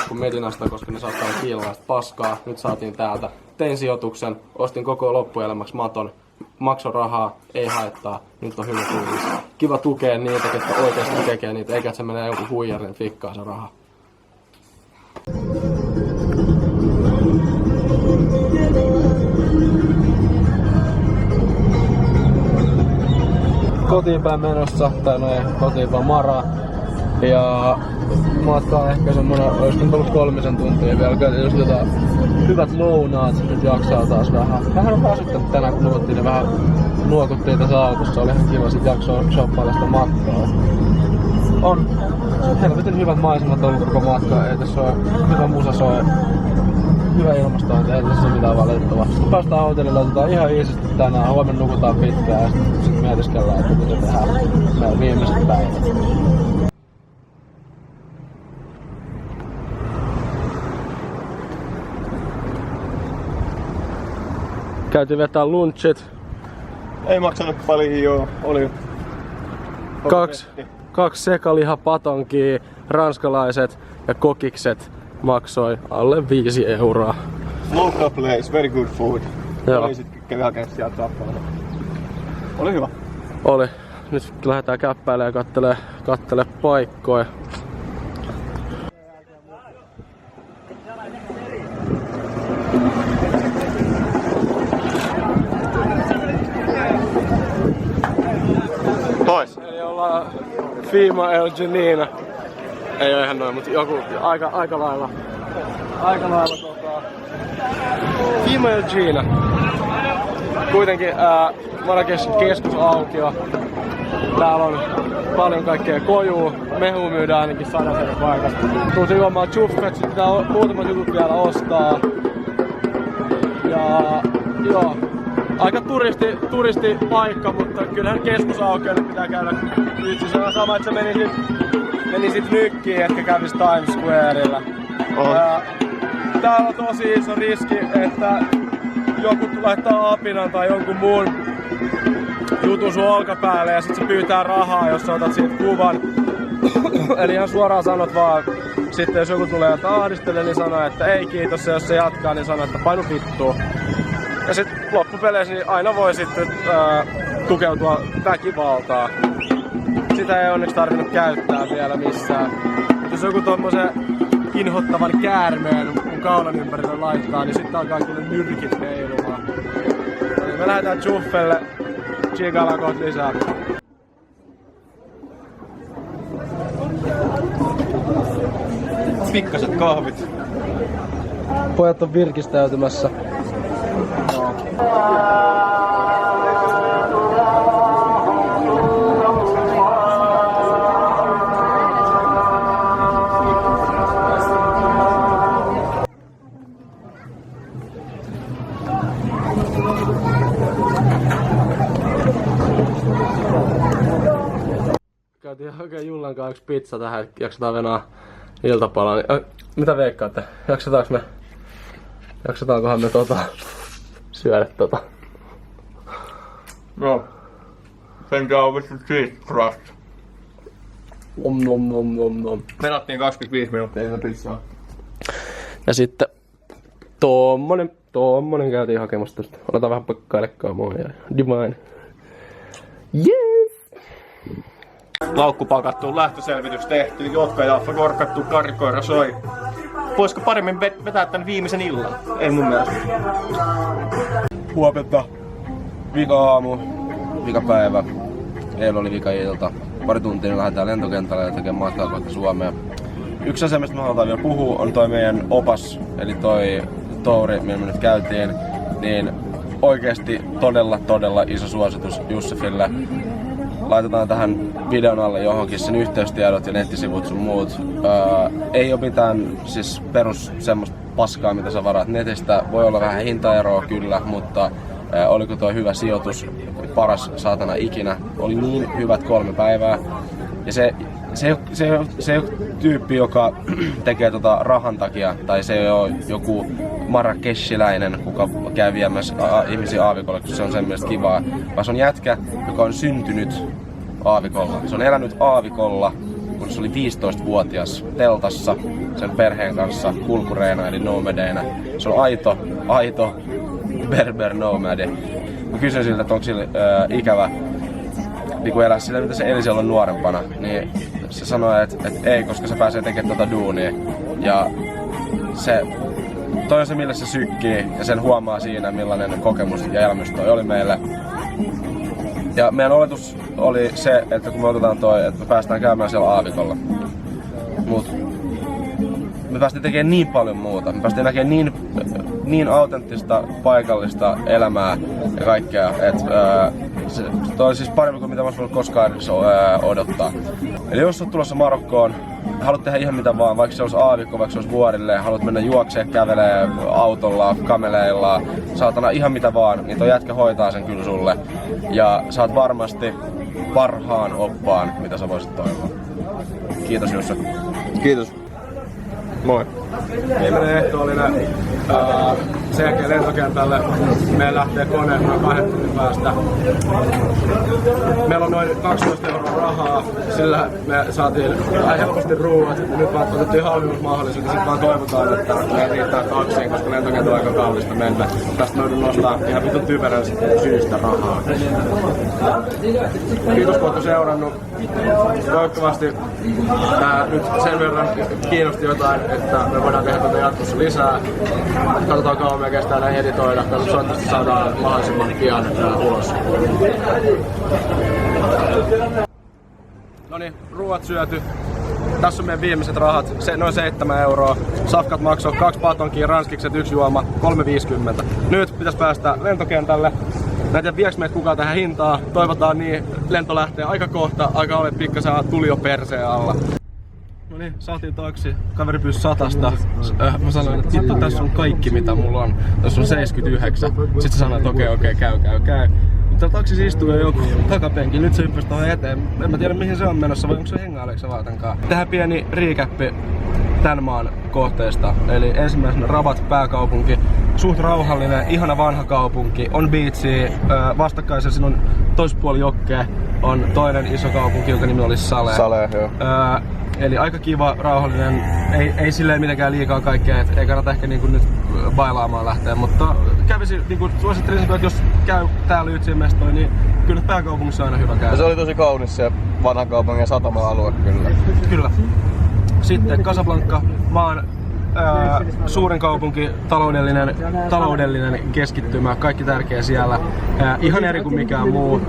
kuin Medinasta, koska ne saattaa olla kiilalaista paskaa. Nyt saatiin täältä. Tein sijoituksen, ostin koko loppuelämäksi maton. Makso rahaa, ei haittaa. Nyt on hyvä tuulis. Kiva tukea niitä, ketkä oikeasti tekee niitä, eikä se menee joku huijarin fikkaan se raha. Kotiin päin menossa, tai no ei, kotiin vaan Maraa. Ja matka on ehkä semmonen, olisiko tullut 3 tuntia vielä, jos hyvät lounaat, nyt jaksaa taas vähän. Vähän on väsyttänyt tänään, kun nukuttiin ja vähän nuokuttiin tässä autossa, oli ihan kiva sit jaksoa shoppailla sitä matkaa. On helvetin hyvät maisemat ollut koko matka, ei tässä ole hyvä musa soi, hyvä ilmastointi, ei tässä ole mitään valitettavaa. Sitten päästään hotellille, otetaan ihan iisisti tänään, huomenna nukutaan pitkään ja sit mietiskellään, että mitä tehdään meidän viimeiset päivät. Käytiin vetää lunchit. Ei maksanut paljon, oli. Kaksi sekalihapatonkia, ranskalaiset ja kokikset maksoi alle 5 €. Local place, very good food. Joo. Oli sitten kävi hakemaan sieltä tappalta. Oli hyvä. Oli. Nyt lähdetään käppäilemään ja kattele paikkoja. Pois. Eli ollaan Fima El Janina. Ei oo ihan noin, mutta joku aika lailla Fima El Janina. Kuitenkin Marrakechin keskusaukio. Täällä on paljon kaikkea kojua. Mehua myydään ainakin 100 € paikasta. Tultiin juomaan chuffet, sit pitää muutamat jutut vielä ostaa. Ja joo. Aika turistipaikka, mutta kyllähän keskusaukioille pitää käydä. Itse se on sama, että se menisit nykkiin, etkä kävis Times Squarella. Täällä on tosi iso riski, että joku laittaa apinan tai jonkun muun jutun sun olkapäälle ja sit se pyytää rahaa, jos sä otat siitä kuvan. Eli ihan suoraan sanot vaan, sitten jos joku tulee ja ahdistelee, niin sanoo, että ei kiitos, ja jos se jatkaa, niin sanoo, että painu vittuun. Ja sit loppupeleissä niin aina voi sitten tukeutua väkivaltaan. Sitä ei onneksi tarvinnut käyttää vielä missään. Jos joku tommosen inhottavan käärmeen mun kaulan ympärille laittaa, niin sitten alkaa kyllä nyrkit heilumaan. Me lähdetään Chuffelle, chigaillaan kohta lisää. pikkaset kahvit. Pojat on virkistäytymässä. Käytiin hakemaan Jullan kanssa yksi pizza tähän, jaksetaan venää iltapalaa. Mitä veikkaatte? Jaksetaankohan me syödä No. Sen on vittu cheese crust. Nom. Menattiin 25 minuuttia ennen pizzaa. Ja sitten tommonen käytiin hakemassa tästä. Otetaan vähän pakkailekkaa mua ja divine. Yes! Laukku pakattu, lähtöselvitys tehty, jotka jaffa korkattu, karikoira soi. Voisiko paremmin vetää tän viimeisen illan? Ei mun mielestä. Huomenta. Vika aamu, vika päivä. Eilen oli vika ilta. Pari tuntia niin lähdetään lentokentälle ja tekemään matkaa kohti Suomea. Yksi asia, mistä me halutaan vielä puhua, on toi meidän opas, eli toi touri, millä me nyt käytiin. Niin oikeesti todella iso suositus Jussefille. Laitetaan tähän videon alle johonkin sen yhteystiedot ja nettisivut sun muut. Ei oo mitään siis perus semmoista paskaa, mitä sä varaat netistä. Voi olla vähän hintaeroa kyllä, mutta oliko toi hyvä sijoitus, paras saatana ikinä. Oli niin hyvät 3 päivää. Ja se ei ole tyyppi, joka tekee rahan takia, tai se ei ole joku marrakeshiläinen, kuka käy viemässä ihmisiä aavikolle, koska se on sen mielestä kivaa. Vaan se on jätkä, joka on syntynyt aavikolla. Se on elänyt aavikolla, kun se oli 15-vuotias teltassa sen perheen kanssa kulkureina eli nomadeina. Se on aito berber nomadi. Mä kysyin siltä, että onko sillä ikävä niin elää sillä, mitä se eli silloin nuorempana, niin se sanoi, että ei, koska se pääsee tekemään duunia. Ja toi on se, millä se sykkii, ja sen huomaa siinä, millainen kokemus ja elämys toi oli meille. Ja meidän oletus oli se, että kun me otetaan että me päästään käymään siellä aavikolla. Mut me päästiin tekemään niin paljon muuta. Me päästiin näkemään niin autenttista, paikallista elämää ja kaikkea, että toi on siis paremmin kuin mitä mä voinut koskaan odottaa. Eli jos olet tulossa Marokkoon, haluat tehdä ihan mitä vaan, vaikka se olisi aavikko, vaikka se olisi vuorille, haluat mennä juokseen, kävelee autolla, kameleilla, saatana ihan mitä vaan, niin toi jätkä hoitaa sen kyllä sulle. Ja saat varmasti parhaan oppaan, mitä sä voisit toivoa. Kiitos Jussa. Kiitos. Moi. Viimeinen ehtoollinen. Sen jälkeen lentokentälle. Meillä lähtee kone noin 2 tunnin päästä. Meillä on noin 12 € rahaa, sillä me saatiin helposti ruuat. Ja nyt vaan otettiin halvimmat mahdollisuudet ja sit vaan toivotaan, että me riittää taksiin, koska lentokenttä on aika kallista mennä. Tästä noudun nostaa ihan vitun typerän syystä rahaa. Kiitos kun olette seurannut. Toivottavasti tää nyt sen verran kiinnosti jotain, että me voidaan tehdä tätä jatkossa lisää. Katsotaan kauan me kestää näin editoida. Toivottavasti saadaan mahdollisimman pian ulos. Noniin, ruuat syöty. Tässä on meidän viimeiset rahat. Noin 7 €. Safkat maksoi 2 patonkia, ranskikset 1 juoma, 3,50. Nyt pitäisi päästä lentokentälle. Mä en tiedä vieks meitä kukaan tähän hintaa. Toivotaan niin, lento lähtee aika kohta. Aika ole pikkasen tuli jo perseen alla. No niin, saatiin taksi. Kaveri pyysi 100. Mä sanoin, että vittu tässä on kaikki mitä mulla on. Tässä on 79. Sitten se sanoi, että okei, käy. Mutta taksissa istuu jo joku takapenki. Nyt se hyppäsi tuohon eteen. En mä tiedä mihin se on menossa vai onko se hengaileeko vaatankaan. Tähän pieni recappi tän maan kohteesta. Eli ensimmäisenä Rabat, pääkaupunki. Suht rauhallinen, ihana vanha kaupunki. On biitsi, vastakkaisella siinä on toispuoli jokkea. On toinen iso kaupunki, jonka nimi oli Saleh. Saleh, joo. Eli aika kiva, rauhallinen, ei silleen mitenkään liikaa kaikkea, et ei kannata ehkä niinku nyt bailaamaan lähteä, mutta kävisi, niinku suosittelisin, että jos käy täällä Yytsien mestoin, niin kyllä pääkaupungissa on aina hyvä käydä. Se oli tosi kaunis se vanhan kaupungin satama-alue kyllä. Kyllä. Sitten Casablanca, maan suurin kaupunki, taloudellinen keskittymä, kaikki tärkeä siellä. Ihan eri kuin mikään muu.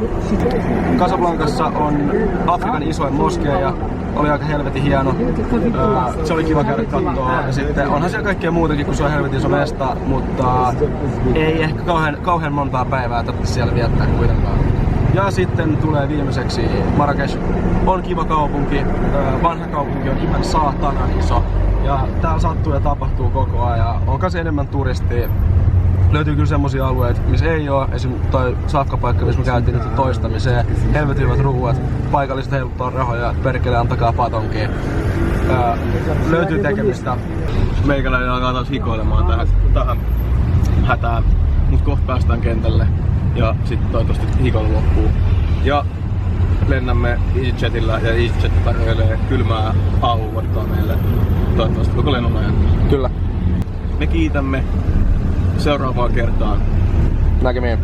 Casablancassa on Afrikan isoin moskeija, oli aika helvetin hieno. Se oli kiva käydä kattoo. Ja sitten onhan siellä kaikkea muutakin, kun se on helvetin iso mesta, mutta ei ehkä kauhean montaa päivää tarvitse siellä viettää kuitenkaan. Ja sitten tulee viimeiseksi Marrakesh. On kiva kaupunki, vanha kaupunki on ihan saatanan iso. Ja täällä sattuu ja tapahtuu koko ajan. On kanssa enemmän turistia. Löytyy kyllä semmosia alueita, missä ei oo. Esimerkiksi toi safkapaikka, missä me käytiin nyt toistamiseen. Helvetin hyvät ruuat. Paikalliset heiluttaa rahoja. Perkele, antakaa patonkiin. Löytyy tekemistä. Meikäläinen alkaa taas hikoilemaan tähän hätään. Mut kohta päästään kentälle. Ja sitten toivottavasti hikoilu loppuu. Ja lennämme EasyJetillä ja EasyJet tarjoilee kylmää aamuvuodetta meille toivottavasti koko lennon ajan. Kyllä. Me kiitämme seuraavaan kertaan. Näkemiin.